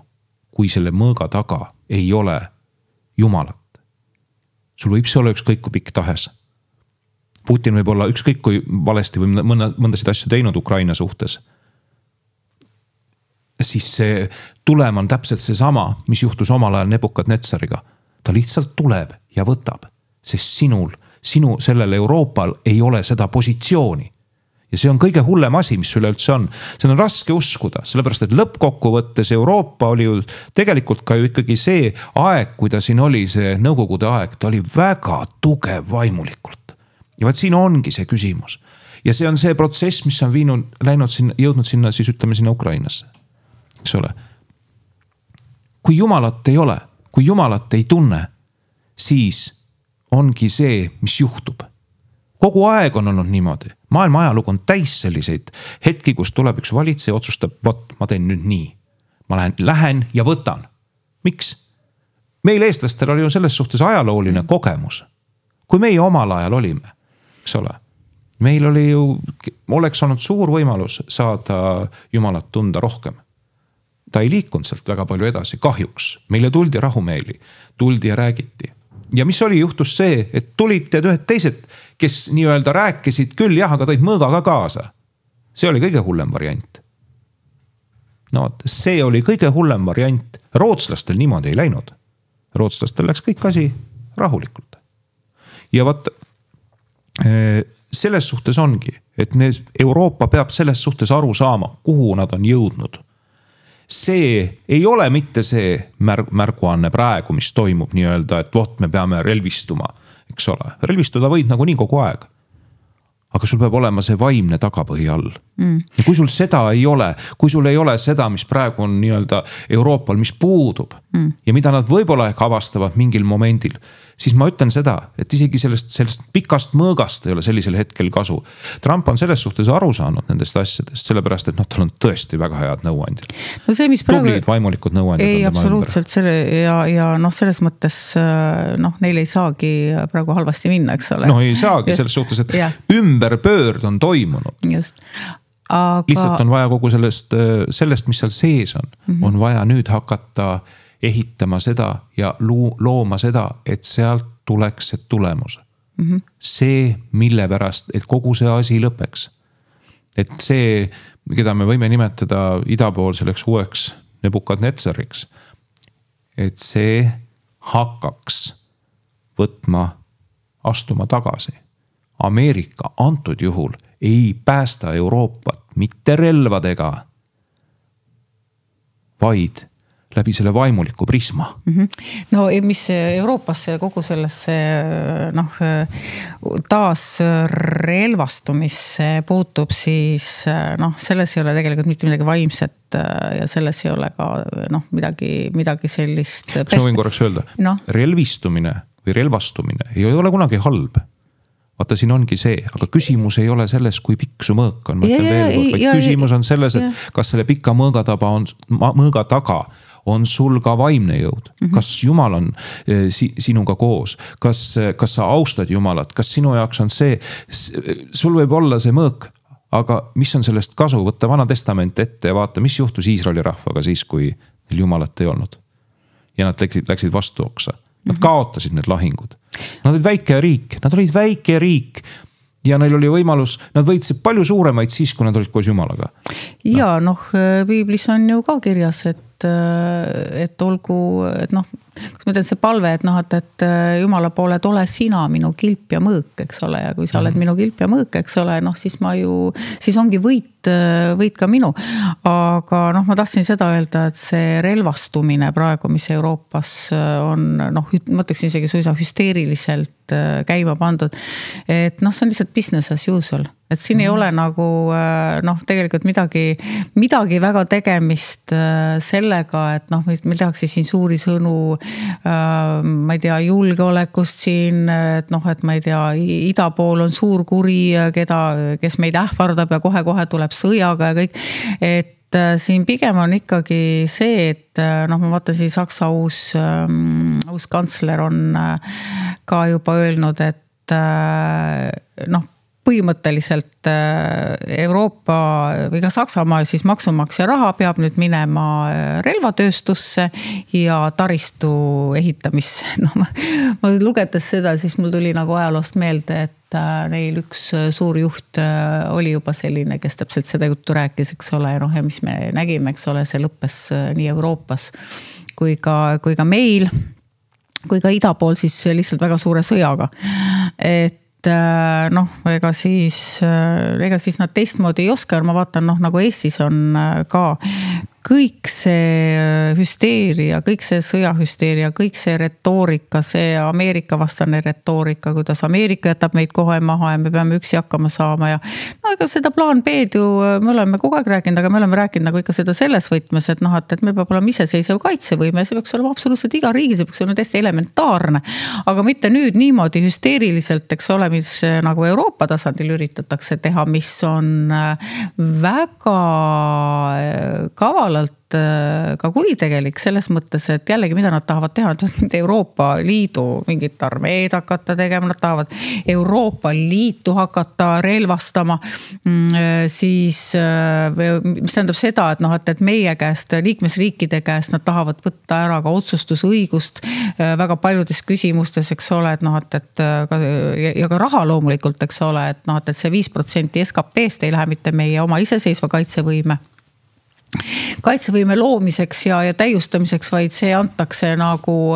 kui selle mõõga taga ei ole Jumalat, sul võib see olla ükskõik kui pikk tahes. Putin võib olla ükskõik kui valesti või mõndasid asju teinud Ukraina suhtes. Siis see tulem on täpselt see sama, mis juhtus omal ajal Nebukadnetsariga. Ta lihtsalt tuleb ja võtab, sest sinu sellel Euroopal ei ole seda positsiooni. Ja see on kõige hullem asi, mis üle üldse on. See on raske uskuda, sellepärast et lõppkokkuvõttes Euroopa oli ju tegelikult ka ju ikkagi see aeg, kui ta siin oli, see Nõukogude aeg, ta oli väga tugev vaimulikult. Ja vaat siin ongi see küsimus. Ja see on see protsess, mis on jõudnud sinna, siis ütleme sinna Ukrainasse. Eks ole. Kui Jumalat ei ole, kui Jumalat ei tunne, siis ongi see, mis juhtub. Kogu aeg on olnud niimoodi. Maailma ajalugu on täis selliseid hetki, kus tuleb üks valitseja ja otsustab, vot, ma teen nüüd nii. Ma lähen ja võtan. Miks? Meil eestlastel oli ju selles suhtes ajalooline kogemus. Kui meie omal ajal olime, eks ole, meil oli ju, oleks olnud suur võimalus saada Jumalat tunda rohkem. Ta ei liikunud sealt väga palju edasi, kahjuks. Meile tuldi rahumeeli, tuldi ja räägiti. Ja mis oli, juhtus see, et tulid ühed teised, kes nii-öelda rääkisid küll, jah, aga tõid mõõgaga kaasa. See oli kõige hullem variant. No, see oli kõige hullem variant. Rootslastel niimoodi ei läinud. Rootslastel läks kõik asi rahulikult. Ja vaat selles suhtes ongi, et Euroopa peab selles suhtes aru saama, kuhu nad on jõudnud. See ei ole mitte see märguanne praegu, mis toimub nii-öelda, et vot me peame relvistuma, eks ole. Relvistuda võid nagu nii kogu aeg. Aga sul peab olema see vaimne tagapõhi all. Ja kui sul seda ei ole, kui sul ei ole seda, mis praegu on nii-öelda Euroopal, mis puudub ja mida nad võib-olla avastavad mingil momendil, siis ma ütlen seda, et isegi sellest pikast mõõgast ei ole sellisel hetkel kasu. Trump on selles suhtes aru saanud nendest asjadest, sellepärast, et tal on tõesti väga head nõuandjad. No see, mis praegu... Tublid vaimulikud nõuandjad. Ei, absoluutselt ja selles mõttes neil ei saagi praegu halvasti minna, eks ole. No ei saagi selles suhtes, et ümberpöörd on toimunud. Just. Aga... Lihtsalt on vaja kogu sellest, mis seal sees on vaja nüüd hakata ehitama seda ja looma seda, et sealt tuleks see tulemus. See, mille pärast, et kogu see asi lõpeks. Et see, keda me võime nimetada idapool selleks uueks Nebukadnetsariks, et see hakkaks astuma tagasi. Ameerika antud juhul ei päästa Euroopat mitte relvadega, vaid läbi selle vaimuliku prisma. No mis Euroopasse kogu sellesse taas relvastumisse puutub, siis selles ei ole tegelikult mitte midagi vaimset ja selles ei ole ka midagi sellist. Kas ma võin korraks öelda? Relvistumine või relvastumine ei ole kunagi halb. Vaata, siin ongi see, aga küsimus ei ole selles, kui pikk su mõõk on. Küsimus on selles, et kas selle pika mõõga taga on sul ka vaimne jõud. Kas Jumal on sinuga koos? Kas sa austad Jumalat? Kas sinu jaoks on see, sul võib olla see mõõk, aga mis on sellest kasu? Võtta Vana Testament ette ja vaata, mis juhtus Iisraeli rahvaga siis, kui neil Jumalat ei olnud. Ja nad läksid vastu oksa. Nad kaotasid need lahingud. Nad olid väike riik ja neil oli võimalus, nad võitsid palju suuremaid siis, kui nad olid koos Jumalaga. Ja Piiblis on ju ka kirjas, et olgu, kas ma ütlen see palve, et Jumala poole ole sina minu kilp ja mõõk, eks ole, ja kui sa oled minu kilp ja mõõk, eks ole, siis ongi võit ka minu. Aga ma tahtsin seda öelda, et see relvastumine praegu, mis Euroopas on, ma ütleksin isegi suisa hüsteeriliselt käima pandud, et see on lihtsalt business as usual. Et siin ei ole nagu tegelikult midagi väga tegemist sellega, et meil tehakse siin suuri sõnu, ma ei tea, julgeolekust siin, et ma ei tea, ida pool on suur kuri, kes meid ähvardab ja kohe-kohe tuleb sõjaga ja kõik, et siin pigem on ikkagi see, et noh, ma vaatan siin Saksa uus kantsler on ka juba öelnud, et noh, põhimõtteliselt Euroopa või ka Saksamaa siis maksumaksja raha peab nüüd minema relvatööstusse ja taristu ehitamisse. No, ma lugedes seda, siis mul tuli nagu ajaloost meelde, et neil üks suur juht oli juba selline, kes täpselt seda juttu rääkis, eks ole, ja mis me nägime, eks ole, see lõppes nii Euroopas kui ka meil, kui ka ida pool siis lihtsalt väga suure sõjaga. Et noh, ega siis nad teistmoodi ei oska, ma vaatan, noh, nagu Eestis on ka kõik see hüsteeria, kõik see sõjahüsteeria, kõik see retoorika, see Ameerika vastane retoorika, kuidas Ameerika jätab meid kohe maha ja me peame üksi hakkama saama ja no ega seda plaan B-d ju me oleme kogu aeg rääkinud, aga me oleme rääkinud nagu ikka seda selles võtmes, et noh, et me peab olema iseseisev kaitsevõime, see peaks olema absoluutselt iga riigi, see peaks olema täiesti elementaarne, aga mitte nüüd niimoodi hüsteeriliselt, eks ole, mis nagu Euroopa tasandil üritatakse teha, mis on väga kaval ka kuritegelik selles mõttes, et jällegi mida nad tahavad teha, nad Euroopa Liidu mingit armeed hakata tegema, nad tahavad Euroopa Liitu hakata relvastama, siis mis tähendab seda, et noh, et meie käest, liikmesriikide käest nad tahavad võtta ära ka otsustusõigust väga paljudes küsimustes, eks ole, et noh, et ja ka raha loomulikult, eks ole, et noh, et see 5% SKP-st ei lähe mitte meie oma iseseisva kaitsevõime loomiseks ja täiustamiseks, vaid see antakse nagu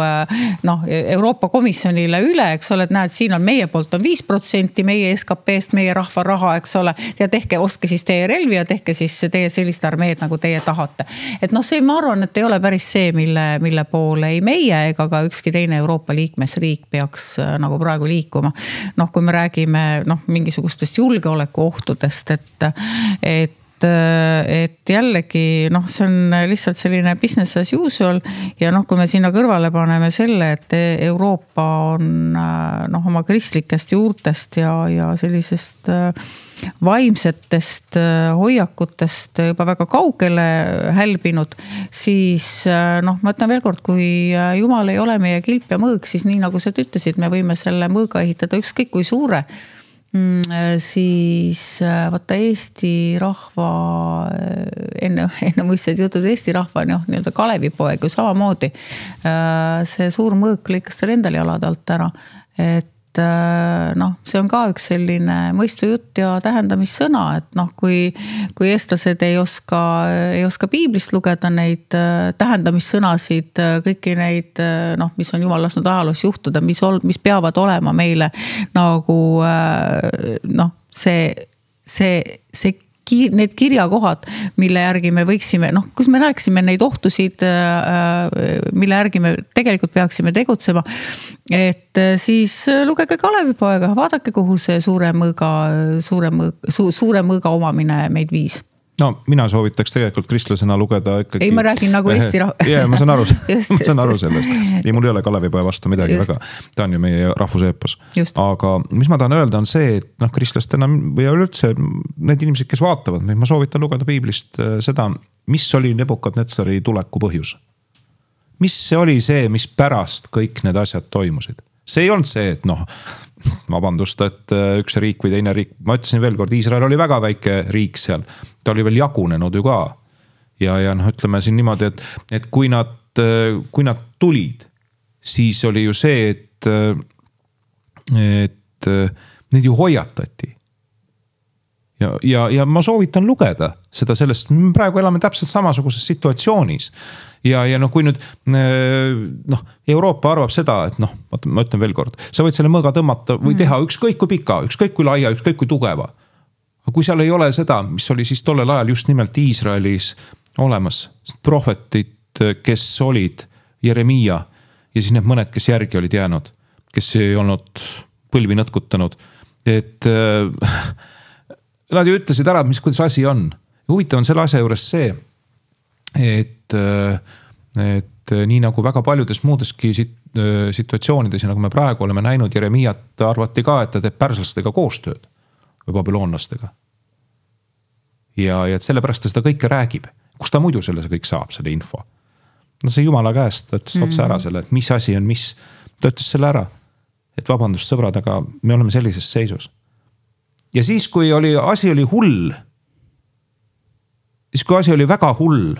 noh, Euroopa Komisjonile üle, eks ole, et näed, siin on meie poolt on 5% meie SKP-st, meie rahva raha, eks ole, ja ostke siis teie relvi ja tehke siis teie sellist armeed, nagu teie tahate. Et noh, see ma arvan, et ei ole päris see, mille poole ei meie ega ka ükski teine Euroopa liikmesriik peaks nagu praegu liikuma. Noh, kui me räägime mingisugustest julgeolekuohtudest, et jällegi, noh, see on lihtsalt selline business as usual ja noh, kui me sinna kõrvale paneme selle, et Euroopa on noh, oma kristlikest juurtest ja sellisest vaimsetest hoiakutest juba väga kaugele hälbinud, siis noh, ma ütlen veel kord, kui Jumal ei ole meie kilp ja mõõg, siis nii nagu sa ütlesid, me võime selle mõõga ehitada ükskõik kui suure, siis vaata Eesti rahva enne muistsid jutud Eesti rahva nii-öelda Kalevipoeg ju samamoodi see suur mõõk lõikas tal endal jalad alt ära, et noh, see on ka üks selline mõistujutt ja tähendamissõna, et noh, kui eestlased ei oska piiblist lugeda neid tähendamissõnasid, kõiki neid noh, mis on Jumal lasknud ajaloos juhtuda, mis peavad olema meile nagu noh, need kirjakohad, mille järgi me võiksime, noh, kus me näeksime neid ohtusid, mille järgi me tegelikult peaksime tegutsema, et siis lugege Kalevipoega, vaadake, kuhu see suure mõõga omamine meid viis. No mina soovitaks tegelikult kristlasena lugeda ikkagi... Ei, ma räägin nagu Eesti rahva. Jaa, ma saan aru sellest. Ei, mul ei ole Kalevipoja vastu midagi väga. Ta on ju meie rahvuseepos. Aga mis ma tahan öelda on see, et noh, kristlastena või üldse need inimesed, kes vaatavad, ma soovitan lugeda piiblist seda, mis oli Nebukadnetsari tuleku põhjus. Mis see oli see, mis pärast kõik need asjad toimusid? See ei olnud see, et noh, vabandust, et üks riik või teine riik, ma ütlesin veel kord, Iisrael oli väga väike riik seal, ta oli veel jagunenud ju ka. Ja noh, ütleme siin niimoodi, et kui nad tulid, siis oli ju see, et neid ju hoiatati. Ja ma soovitan lugeda seda sellest, me praegu elame täpselt samasuguses situatsioonis. Ja noh, kui nüüd noh, Euroopa arvab seda, et noh, ma ütlen veel kord, sa võid selle mõõga tõmmata või teha ükskõik kui pika, ükskõik kui laia, ükskõik kui tugeva. Aga kui seal ei ole seda, mis oli siis tollel ajal just nimelt Iisraelis olemas, prohvetid, kes olid Jeremia ja siis need mõned, kes järgi olid jäänud, kes ei olnud põlvi nõtkutanud, et nad ju ütlesid ära, kuidas asi on. Huvitav on selle asja juures see, et nii nagu väga paljudes muudeski situatsioonides ja nagu me praegu oleme näinud, Jeremiat arvati ka, et ta teeb pärslastega koostööd või babüloonlastega. Ja et sellepärast ta seda kõike räägib. Kus ta muidu selle kõik saab, selle info? No see Jumala käest, ta ütles otse ära selle, et mis asi on mis. Ta ütles selle ära, et vabandust sõbrad, aga me oleme sellises seisus. Ja siis, kui asi oli hull, siis kui asi oli väga hull,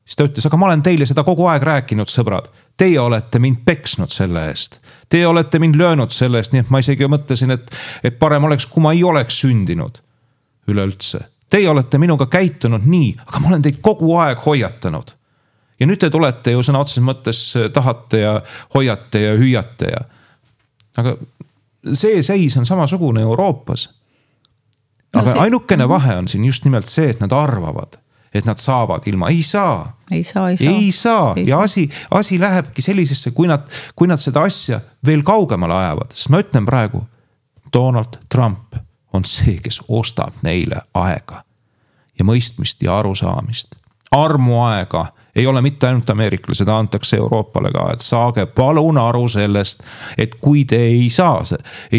siis ta ütles, aga ma olen teile seda kogu aeg rääkinud, sõbrad. Teie olete mind peksnud selle eest. Teie olete mind löönud selle eest, nii et ma isegi mõtlesin, et parem oleks, kui ma ei oleks sündinud üleüldse. Teie olete minuga käitunud nii, aga ma olen teid kogu aeg hoiatanud. Ja nüüd te tulete ju sõna otseses mõttes tahate ja hoiate ja hüüate. Aga see seis on samasugune Euroopas. Aga ainukene vahe on siin just nimelt see, et nad arvavad, et nad saavad ilma. Ei saa. Ja asi lähebki sellisesse, kui nad seda asja veel kaugemale ajavad. Sest ma ütlen praegu, Donald Trump on see, kes ostab neile aega ja mõistmist ja arusaamist. Armuaega ei ole mitte ainult Ameerikale, seda antakse Euroopale ka, et saage palun aru sellest, et kui te ei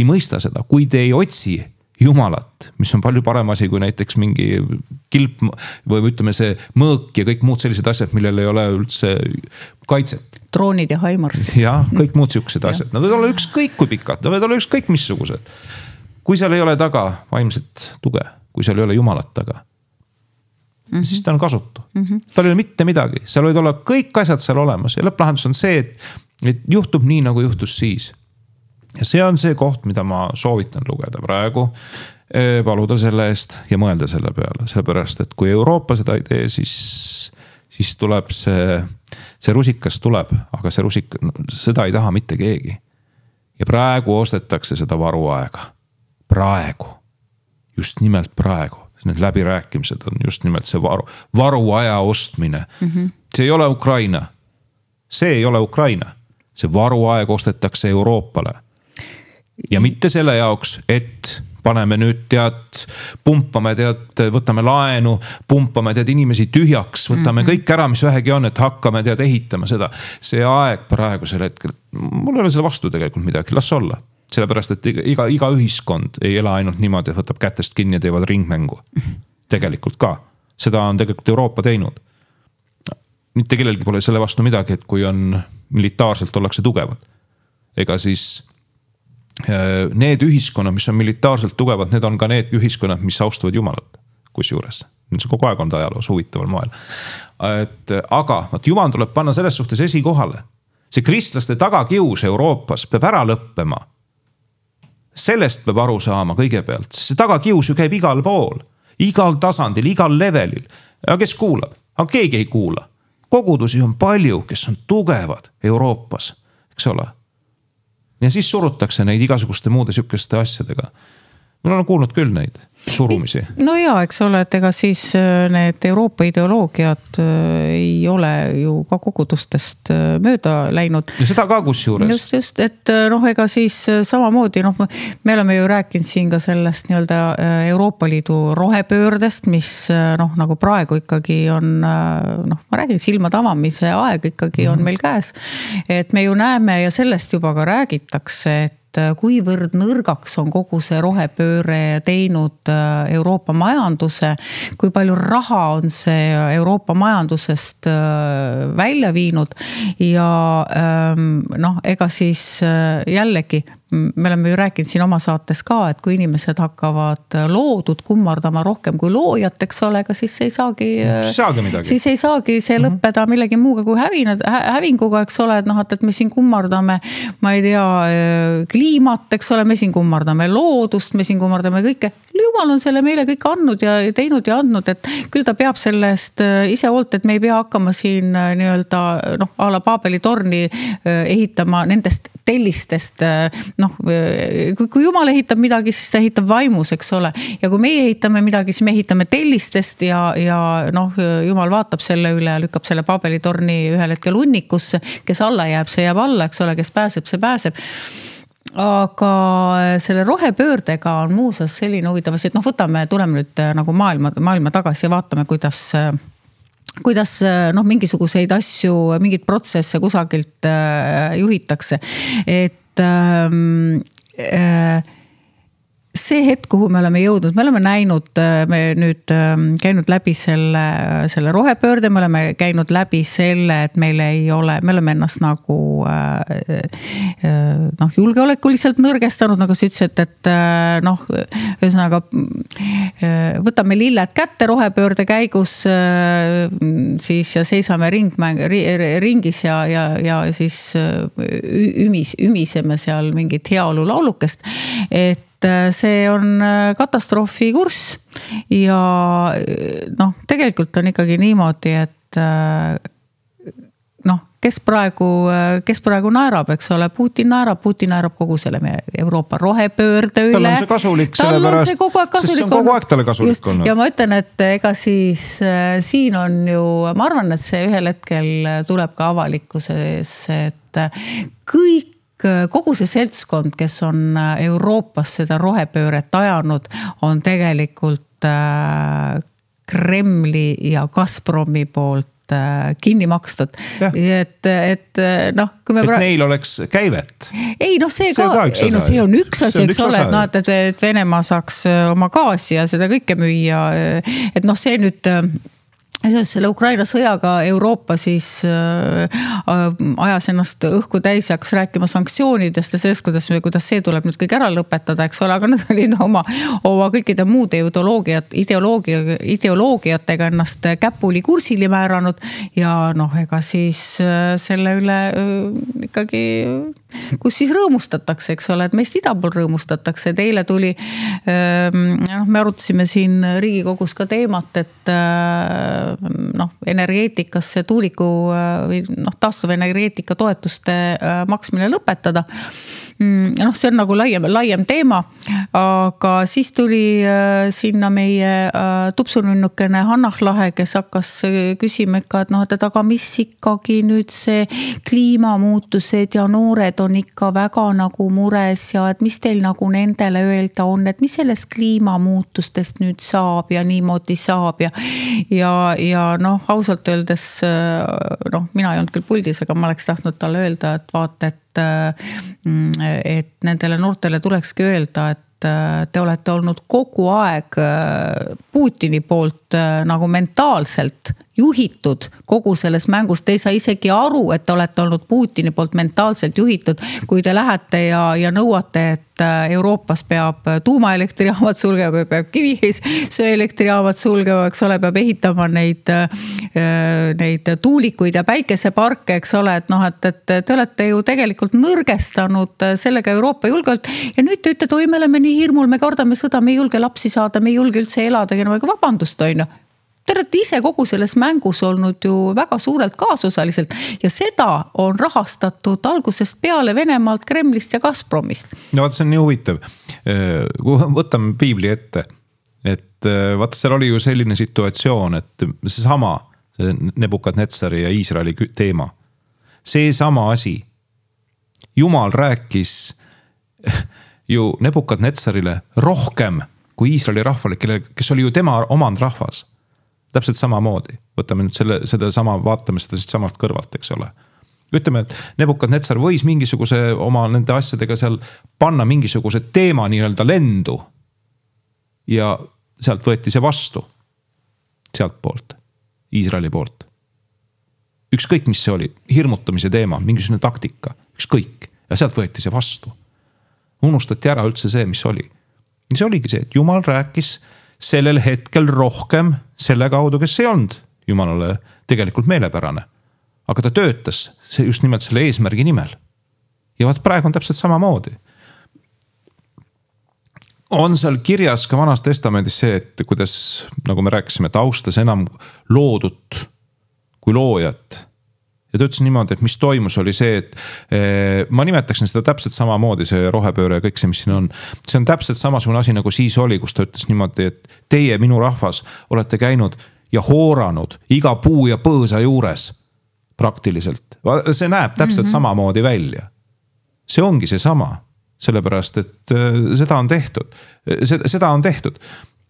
mõista seda, kui te ei otsi Jumalat, mis on palju parem asi kui näiteks mingi kilp või ütleme see mõõk ja kõik muud sellised asjad, millel ei ole üldse kaitset. Droonid ja haimarsid. Ja, kõik muud siuksed asjad. Nad võivad olla ükskõik kui pikad, nad võivad olla ükskõik missugused. Kui seal ei ole taga vaimset tuge, kui seal ei ole Jumalat taga, siis ta on kasutu. Tal ei ole mitte midagi, seal võid olla kõik asjad seal olemas ja lõpplahendus on see, et juhtub nii, nagu juhtus siis. Ja see on see koht, mida ma soovitan lugeda praegu, paluda selle eest ja mõelda selle peale. Sellepärast, et kui Euroopa seda ei tee, siis tuleb see rusikas tuleb, aga see rusik, seda ei taha mitte keegi. Ja praegu ostetakse seda varuaega. Praegu. Just nimelt praegu. Need läbirääkimised on just nimelt see varuaja ostmine. See ei ole Ukraina. See ei ole Ukraina. See varuaeg ostetakse Euroopale. Ja mitte selle jaoks, et paneme nüüd pumpame võtame laenu, pumpame inimesi tühjaks, võtame kõik ära, mis vähegi on, et hakkame ehitama seda. See aeg praegusel hetkel, mul ei ole selle vastu tegelikult midagi, las olla. Sellepärast, et iga ühiskond ei ela ainult niimoodi, et võtab kätest kinni ja teevad ringmängu. Tegelikult ka. Seda on tegelikult Euroopa teinud. Mitte kellelgi pole selle vastu midagi, et kui on militaarselt ollakse tugevad. Ega siis need ühiskonnad, mis on militaarselt tugevad, need on ka need ühiskonnad, mis austavad Jumalat, kus juures. See kogu aeg on ta ajaloos huvitaval moel. Aga Jumal tuleb panna selles suhtes esikohale. See kristlaste tagakius Euroopas peab ära lõppema. Sellest peab aru saama kõigepealt. See tagakius ju käib igal pool. Igal tasandil, igal levelil. Ja kes kuulab? Aga keegi ei kuula. Kogudusi on palju, kes on tugevad Euroopas. Eks ole? Ja siis surutakse neid igasuguste muude sükeste asjadega. Meil on kuulnud küll neid surumisi. No jaa, eks ole, et ega siis need Euroopa ideoloogiad ei ole ju ka kogudustest mööda läinud. Ja seda ka kus juures. Just, et ega siis samamoodi, me oleme ju rääkinud siin ka sellest nii-öelda Euroopa Liidu rohepöördest, mis nagu praegu ikkagi on, ma räägin, silmad avamise aeg ikkagi on meil käes. Et me ju näeme ja sellest juba ka räägitakse, et kuivõrd nõrgaks on kogu see rohepööre teinud Euroopa majanduse, kui palju raha on see Euroopa majandusest välja viinud ja ega siis jällegi me oleme ju rääkinud siin oma saates ka, et kui inimesed hakkavad loodud kummardama rohkem kui loojat, eks ole, ega siis ei saagi midagi. Siis ei saagi see lõppeda millegi muuga kui hävinguga, eks ole, et me siin kummardame, ma ei tea, kliimat, eks ole, me siin kummardame loodust, me siin kummardame kõike. Jumal on selle meile kõik andnud ja teinud ja andnud, et küll ta peab sellest ise hoolt, et me ei pea hakkama siin nii-öelda a la Paabeli torni ehitama nendest tellistest. Kui Jumal ehitab midagi, siis ta ehitab vaimus, eks ole. Ja kui meie ehitame midagi, siis me ehitame tellistest ja Jumal vaatab selle üle ja lükkab selle Paabeli torni ühel hetkel unnikusse. Kes alla jääb, see jääb alla, eks ole, kes pääseb, see pääseb. Aga selle rohepöördega on muuseas selline huvitav, et tuleme nüüd nagu maailma tagasi ja vaatame, kuidas mingisuguseid asju, mingid protsesse kusagilt juhitakse. Et see hetk, kuhu me oleme jõudnud, me oleme näinud, me nüüd käinud läbi selle rohepöörde, me oleme käinud läbi selle, et meil ei ole, me oleme ennast nagu julgeolekuliselt nõrgestanud, nagu sa ütlesid, et ühesõnaga võtame lilled kätte rohepöörde käigus siis ja seisame ringis ja siis ümiseme seal mingit heaolu laulukest, et see on katastroofi kurss ja tegelikult on ikkagi niimoodi, et kes praegu naerab, eks ole, Putin naerab kogu selle Euroopa rohepöörde üle. Tal on see kasulik, sellepärast, sest see on kogu aeg talle kasulik olnud. Ja ma ütlen, et ega siis siin on ju, ma arvan, et see ühel hetkel tuleb ka avalikkuses, et kogu see seltskond, kes on Euroopas seda rohepööret ajanud, on tegelikult Kremli ja Gazpromi poolt kinni makstud. Et kui me neil oleks käivet. Ei, see on üks asi, eks ole, et Venemaa saaks oma gaasi ja seda kõike müüa. Et see nüüd selle Ukraina sõjaga Euroopa siis ajas ennast õhku täis ja hakkas rääkima sanktsioonidest ja sellest, kuidas see tuleb nüüd kõik ära lõpetada, eks ole, aga nad olid oma kõikide muude ideoloogiatega ennast käpuli kursili määranud ja ega siis selle üle ikkagi, kus siis rõõmustatakse, eks ole, et meist ida pool rõõmustatakse, et eile tuli, me arutasime siin Riigikogus ka teemat, et energeetikasse tuuliku või taastuvenergeetika toetuste maksmine lõpetada. See on nagu laiem teema, aga siis tuli sinna meie tupsununnukene Hannah Lahe, kes hakkas küsima ikka, et aga mis ikkagi nüüd see kliimamuutused ja noored on ikka väga nagu mures ja et mis teil nagu nendele öelda on, et mis sellest kliimamuutustest nüüd saab ja niimoodi saab ja ausalt öeldes, mina ei olnud küll puldis, aga ma oleks tahtnud talle öelda, et vaata, et nendele noortele tulekski öelda, et te olete olnud kogu aeg Putini poolt nagu mentaalselt juhitud kogu selles mängus. Te ei saa isegi aru, et te olete olnud Putini poolt mentaalselt juhitud, kui te lähete ja nõuate, et Euroopas peab tuumaelektrijaamad sulgema, peab kivisöeelektrijaamad sulgema, eks ole, peab ehitama neid tuulikuid ja päikeseparke, eks ole, et te olete ju tegelikult nõrgestanud sellega Euroopa julgeolek ja nüüd te ütlete, oi, me oleme nii hirmul, me kardame sõda, me ei julge lapsi saada, me ei julge üldse elada, aga vabandust, on ju. Te olete ise kogu selles mängus olnud ju väga suurelt kaasosaliselt ja seda on rahastatud algusest peale Venemaalt, Kremlist ja Gazpromist. No vaata, see on nii huvitav. Võtame piibli ette, et vaata, seal oli ju selline situatsioon, et seesama Nebukadnetsari ja Iisraeli teema, seesama asi, Jumal rääkis ju Nebukadnetsarile rohkem kui Iisraeli rahvale, kes oli ju tema omand rahvas. Täpselt samamoodi. Võtame nüüd seda sama, vaatame seda siit samalt kõrvalt, eks ole. Ütleme, et Nebukadnetsar võis mingisuguse oma nende asjadega seal panna mingisuguse teema nii-öelda lendu ja sealt võeti see vastu. Sealt poolt. Iisraeli poolt. Ükskõik, mis see oli. Hirmutamise teema, mingisugune taktika. Ükskõik. Ja sealt võeti see vastu. Unustati ära üldse see, mis oli. Ja see oligi see, et Jumal rääkis sellel hetkel rohkem selle kaudu, kes ei olnud Jumalale tegelikult meelepärane. Aga ta töötas just nimelt selle eesmärgi nimel. Ja vaat praegu on täpselt samamoodi. On seal kirjas ka Vanas Testamendis see, et kuidas, nagu me rääkisime, et austas enam loodut kui loojat. Ja ta ütles niimoodi, et mis toimus oli see, et ma nimetaksin seda täpselt samamoodi, see rohepööre ja kõik see, mis siin on. See on täpselt samasugune asi, nagu siis oli, kus ta ütles niimoodi, et teie, minu rahvas, olete käinud ja hooranud iga puu ja põõsa juures praktiliselt. See näeb täpselt samamoodi välja. See ongi see sama, sellepärast, et seda on tehtud. Seda on tehtud.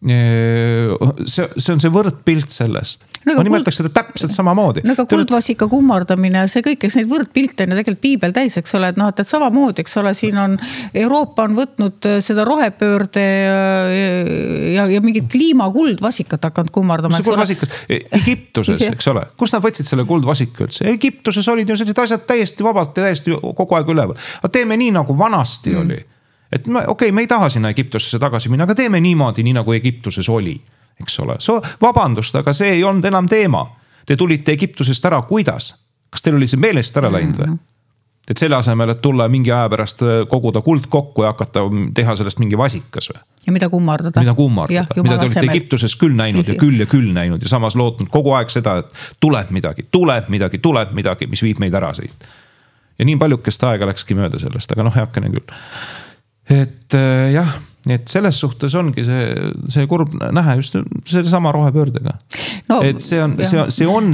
see on see võrdpilt sellest. Ma nimetaks seda täpselt samamoodi. Aga kuldvasika kummardamine, see kõik, eks neid võrdpilte on tegelikult piibel täis, eks ole, et samamoodi, eks ole, siin on Euroopa on võtnud seda rohepöörde ja mingid kliimakuldvasikat hakanud kummardama. Kus see kuldvasikas? Egiptuses, eks ole. Kus nad võtsid selle kuldvasika üldse? Egiptuses olid ju sellised asjad täiesti vabalt ja täiesti kogu aeg üleval. Aga teeme nii, nagu vanasti oli. Et me ei taha sinna Egiptusesse tagasi minna, aga teeme niimoodi, nii nagu Egiptuses oli, eks ole. Vabandust, aga see ei olnud enam teema. Te tulite Egiptusest ära, kuidas? Kas teil oli see meelest ära läinud või? Et selle asemel, et tulla mingi aja pärast koguda kuld kokku ja hakata teha sellest mingi vasikas või? Ja mida kummardada. Mida te olite Egiptuses küll näinud ja küll näinud ja samas lootnud kogu aeg seda, et tuleb midagi, mis viib meid ära siit. Ja nii paljukest aega läkski mööda sellest, aga heakene küll. Et jah, et selles suhtes ongi see kurb nähe just selle sama rohepöördega. Et see on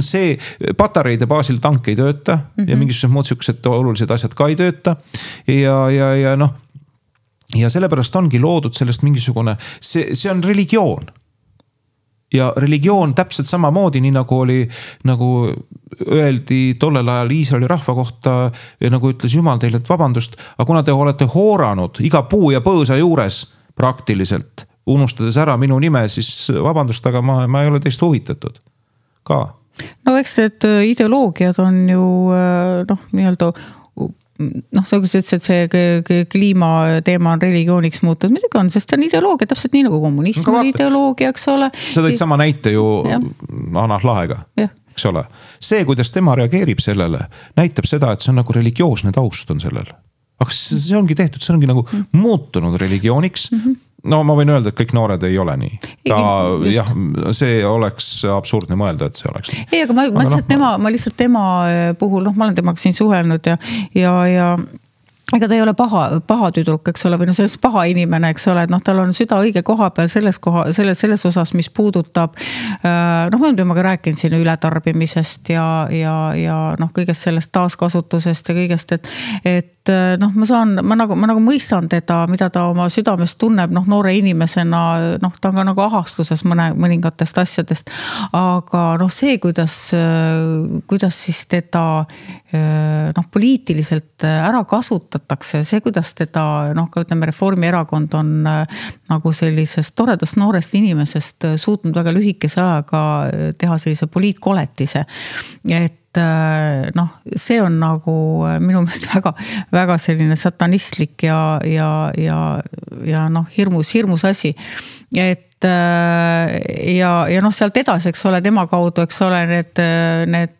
patareide baasil tank ei tööta ja mingisugused muud sihukesed olulised asjad ka ei tööta. Ja sellepärast ongi loodud sellest mingisugune, see on religioon. Ja religioon täpselt samamoodi, nii nagu öeldi tollel ajal Iisraeli rahva kohta ja nagu ütles Jumal teile, et vabandust, aga kuna te olete hooranud iga puu ja põõsa juures praktiliselt, unustades ära minu nime, siis vabandust, aga ma ei ole teist huvitatud ka. No eks need ideoloogiad on ju nii-öelda sa ütlesid, et see kliimateema on religiooniks muutud, midagi on, sest on ideoloogia täpselt nii nagu kommunism on ideoloogia, eks ole. Sa tõid sama näite ju Anah Lahega, eks ole. See, kuidas tema reageerib sellele, näitab seda, et see on nagu religioosne taust on sellel. Aga see ongi tehtud, see ongi nagu muutunud religiooniks. No ma võin öelda, et kõik noored ei ole nii. See oleks absurdne mõelda, et see oleks nii. Ei, aga ma lihtsalt tema puhul, ma olen temaga siin suhelnud ja ega ta ei ole paha tüdruk, eks ole, või selles paha inimene, eks ole, et tal on süda õige koha peal selles osas, mis puudutab, ma olen temaga rääkinud siin ületarbimisest ja kõigest sellest taaskasutusest ja kõigest, et ma nagu mõistan teda, mida ta oma südames tunneb, noore inimesena, ta on ka nagu ahastuses mõningatest asjadest, aga see, kuidas siis teda poliitiliselt ära kasutatakse, see, kuidas teda, ka ütleme, Reformierakond on nagu sellisest toredast noorest inimesest suutnud väga lühikese ajaga teha sellise poliitkoletise, et see on nagu minu meelest väga, väga selline satanistlik ja hirmus asi. Et ja sealt edasi, eks ole, tema kaudu, eks ole, need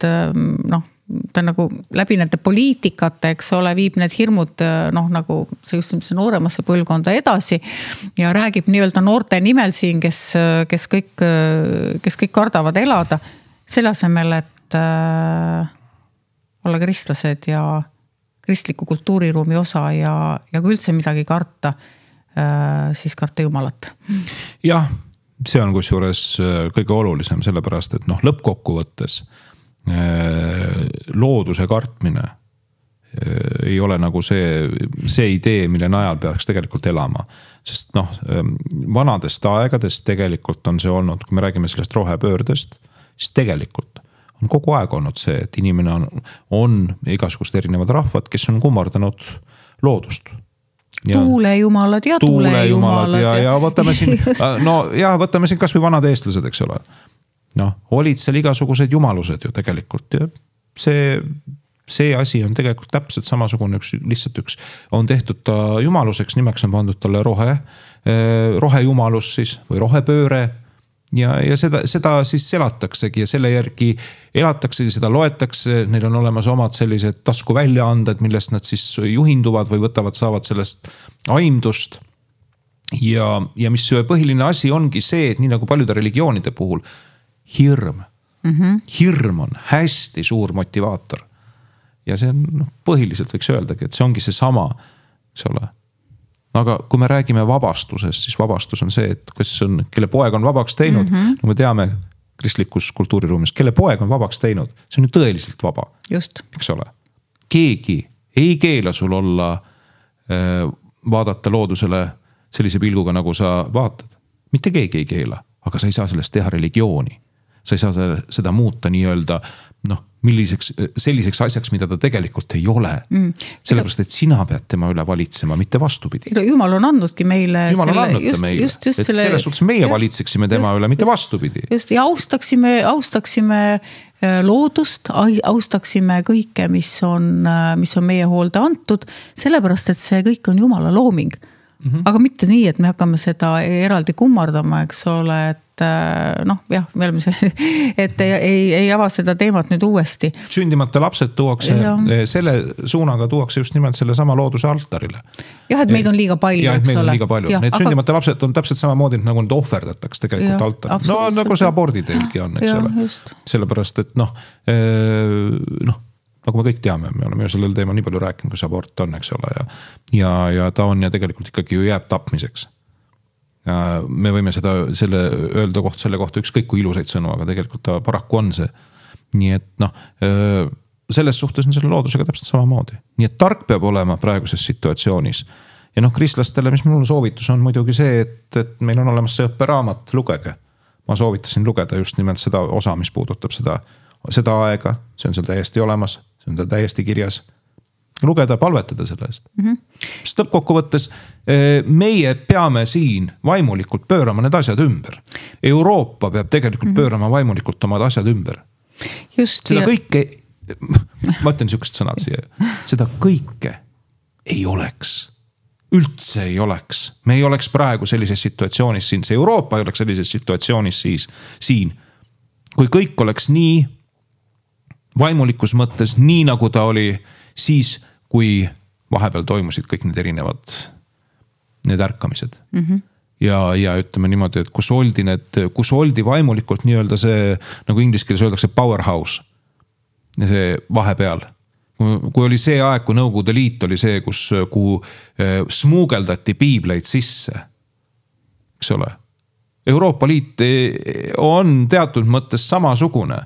ta nagu läbi nende poliitikate, eks ole, viib need hirmud nagu see just nooremasse põlvkonda edasi ja räägib nii-öelda noorte nimel siin, kes kõik kardavad elada, selle asemel, et olla kristlased ja kristliku kultuuriruumi osa ja kui üldse midagi karta, siis karta Jumalat. Jah, see on kusjuures kõige olulisem, sellepärast, et lõppkokkuvõttes looduse kartmine ei ole nagu see idee, mille najal peaks tegelikult elama. Sest vanadest aegadest tegelikult on see olnud, kui me räägime sellest rohepöördest, siis tegelikult on kogu aeg olnud see, et inimene on igasugust erinevad rahvad, kes on kummardanud loodust. Tuulejumalad ja tulejumalad. Ja võtame siin kas või vanad eestlased, eks ole. Olid seal igasugused jumalused ju tegelikult ja see asi on tegelikult täpselt samasugune lihtsalt on tehtud ta jumaluseks, nimeks on pandud talle rohejumalus siis või rohepööre ja seda siis elataksegi ja selle järgi elataksegi, seda loetakse, neil on olemas omad sellised tasku väljaanded, millest nad siis juhinduvad või saavad sellest aimdust ja mis põhiline asi ongi see, et nii nagu paljude religioonide puhul hirm. Hirm on hästi suur motivaator. Ja see on põhiliselt võiks öeldagi, et see ongi see sama, eks ole. Aga kui me räägime vabastusest, siis vabastus on see, et kelle poeg on vabaks teinud, no me teame kristlikus kultuuriruumis, kelle poeg on vabaks teinud, see on ju tõeliselt vaba. Just. Eks ole. Keegi ei keela sul olla vaadata loodusele sellise pilguga, nagu sa vaatad. mitte keegi ei keela, aga sa ei saa sellest teha religiooni. Sa ei saa seda muuta nii-öelda selliseks asjaks, mida ta tegelikult ei ole. Sellepärast, et sina pead tema üle valitsema, mitte vastupidi. Jumal on andnudki meile. Jumal on andnud meile. Et selles suhtes meie valitseksime tema üle, mitte vastupidi. Just, ja austaksime loodust, austaksime kõike, mis on meie hoolde antud, sellepärast, et see kõik on Jumala looming. Aga mitte nii, et me hakkame seda eraldi kummardama, eks ole, et jah, me oleme et ei ava seda teemat nüüd uuesti. Sündimata lapsed tuuakse, selle suunaga tuuakse just nimelt selle sama looduse altarile. Jah, et meid on liiga palju, eks ole. Jah, et meid on liiga palju. Need sündimata lapsed on täpselt samamoodi, nagu need ohverdataks tegelikult altaril. No nagu see abordidelgi on, eks ole. Sellepärast, et nagu me kõik teame, me oleme ju sellel teemal nii palju rääkinud, kus abort on, eks ole. Ja ta on ja tegelikult ikkagi ju jääb tapmiseks. Me võime selle kohta ükskõik kui ilusaid sõnu, aga tegelikult ta paraku on see. Nii et selles suhtes on selle loodusega täpselt samamoodi. Nii et tark peab olema praeguses situatsioonis. Ja kristlastele, mis mul soovitus on muidugi see, et meil on olemas see õpperaamat, lugege. Ma soovitasin lugeda just nimelt seda osa, mis puudutab seda aega, see on seal täiesti olemas, see on tal täiesti kirjas. Lugeda, palvetada selle eest. Sest lõppkokkuvõttes meie peame siin vaimulikult pöörama need asjad ümber. Euroopa peab tegelikult pöörama vaimulikult omad asjad ümber. Seda kõike, ma ütlen niisugust sõnad siia, seda kõike ei oleks. Üldse ei oleks. Me ei oleks praegu sellises situatsioonis siin, see Euroopa ei oleks sellises situatsioonis siin. Kui kõik oleks nii vaimulikus mõttes, nii nagu ta oli siis, kui vahepeal toimusid kõik need erinevad need ärkamised. Ja ütleme niimoodi, et kus oldi vaimulikult nii-öelda see, nagu inglise keeles öeldakse powerhouse. Ja see vahepeal. Kui oli see aeg, kui Nõukogude Liit oli see, kuhu smuugeldati piibleid sisse. Eks ole? Euroopa Liit on teatud mõttes samasugune.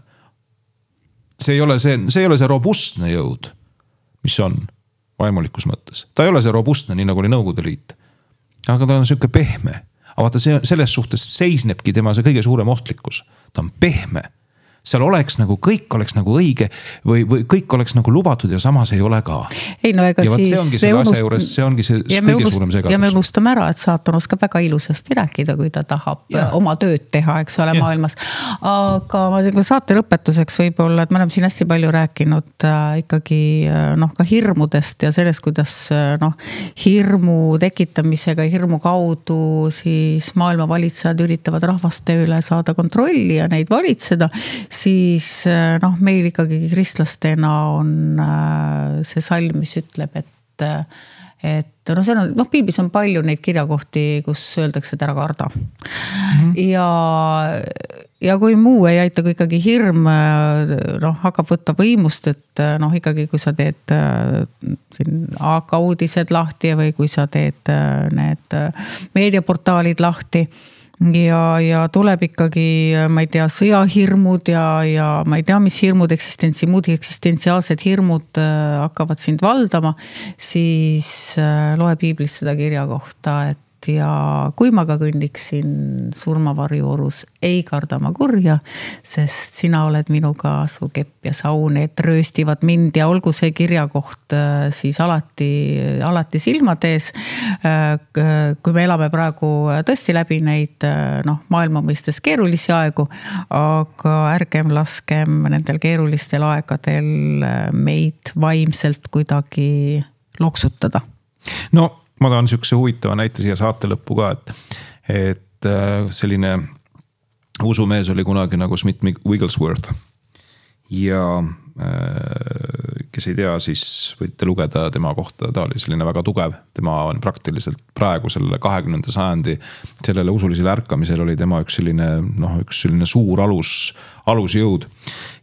See ei ole see robustne jõud, mis on vaimulikus mõttes. Ta ei ole see robustne, nii nagu oli Nõukogude Liit. Aga ta on selline pehme. Aga vaata, selles suhtes seisnebki tema see kõige suurem ohtlikkus. Ta on pehme. Seal oleks nagu, kõik oleks nagu õige või kõik oleks nagu lubatud ja samas ei ole ka. Ei, no ega siis... See ongi see kõige suurem segadus. Ja me unustame ära, et saatan oskab väga ilusasti rääkida, kui ta tahab oma tööd teha, eks ole, maailmas. Aga ma saate lõpetuseks võib-olla, et me oleme siin hästi palju rääkinud ikkagi ka hirmudest ja sellest, kuidas hirmu tekitamisega, hirmu kaudu siis maailma valitsejad üritavad rahvaste üle saada kontrolli ja neid valitseda, siis meil ikkagi kristlastena on see salm, mis ütleb, et see on, piiblis on palju neid kirjakohti, kus öeldakse, et ära karda. Ja kui muu ei aita, kui ikkagi hirm hakkab võtta võimust, et ikkagi kui sa teed AK uudised lahti või kui sa teed need meediaportaalid lahti, ja tuleb ikkagi, ma ei tea, sõjahirmud ja ma ei tea, mis hirmud, muud eksistentsiaalsed hirmud hakkavad sind valdama, siis loe piiblis seda kirja kohta, et ja kui ma ka kõndiksin surmavarjuorus, ei karda ma kurja, sest sina oled minuga, su kepp ja saun, et rööstivad mind ja olgu see kirjakoht siis alati silmatees. Kui me elame praegu tõesti läbi neid maailma mõistes keerulisi aegu, aga ärgem laskem nendel keerulistel aegadel meid vaimselt kuidagi loksutada. No ma tahan niisuguse huvitava näite siia saate lõppu ka, et selline usumees oli kunagi nagu Smith Wigglesworth ja kes ei tea, siis võite lugeda tema kohta, ta oli selline väga tugev, tema on praktiliselt praegu selle 20. sajandi sellele usulisele ärkamisel oli tema üks selline suur alusjõud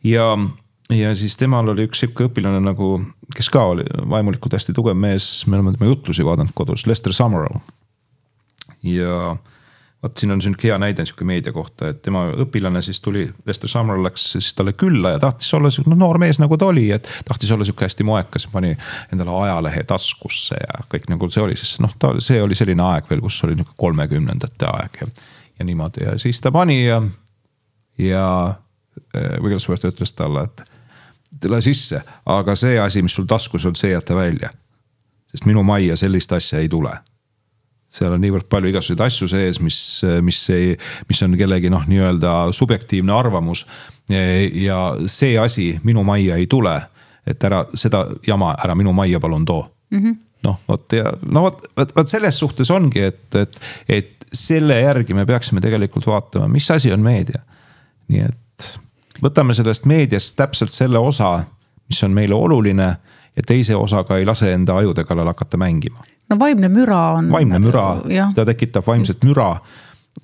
ja siis temal oli üks siuke õpilane nagu, kes ka oli vaimulikult hästi tugev mees, me oleme tema jutlusi vaadanud kodus, Lester Summerall. Ja vaat siin on hea näide niisugune meedia kohta, et tema õpilane siis tuli, Lester Summerall läks siis talle külla ja tahtis olla noor mees nagu ta oli, et tahtis olla niisugune hästi moekas, pani endale ajalehe taskusse ja kõik nagu see oli, sest see oli selline aeg veel, kus oli 30ndate aeg ja niimoodi ja siis ta pani ja Wigglesworth ütles talle, et tule sisse, aga see asi, mis sul taskus on, see jätta välja. Sest minu majja sellist asja ei tule. Seal on niivõrd palju igasuguseid asju sees, mis on kellegi nii-öelda subjektiivne arvamus ja see asi minu majja ei tule, et ära seda jama ära minu majja palun too. Vot selles suhtes ongi, et selle järgi me peaksime tegelikult vaatama, mis asi on meedia. Nii et võtame sellest meediast täpselt selle osa, mis on meile oluline ja teise osaga ei lase enda ajude kallal hakata mängima. No vaimne müra on. Vaimne müra, ta tekitab vaimset müra.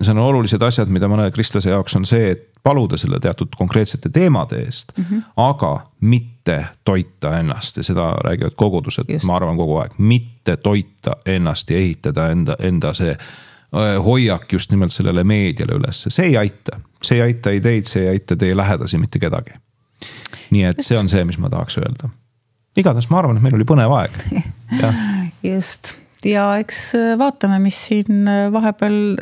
See on olulised asjad, mida mõne kristlase jaoks on see, et paluda selle teatud konkreetsete teemade eest, aga mitte toita ennast ja seda räägivad kogudused, ma arvan kogu aeg, mitte toita ennast ja ehitada enda see hoiak just nimelt sellele meediale üles. See ei aita ei teid, see ei aita teie lähedasi mitte kedagi. Nii et see on see, mis ma tahaks öelda. Igatahes ma arvan, et meil oli põnev aeg. Just. Ja eks vaatame, mis siin vahepeal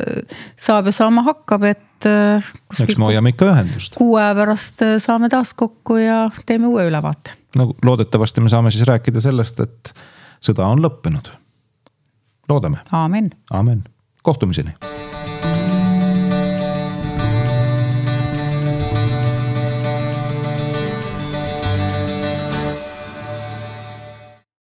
saab ja saama hakkab, et eks me hoiame ikka ühendust. 6 aja pärast saame taas kokku ja teeme uue ülevaate. No, loodetavasti me saame siis rääkida sellest, et sõda on lõppenud. Loodame. Aamen. Kohtumiseni.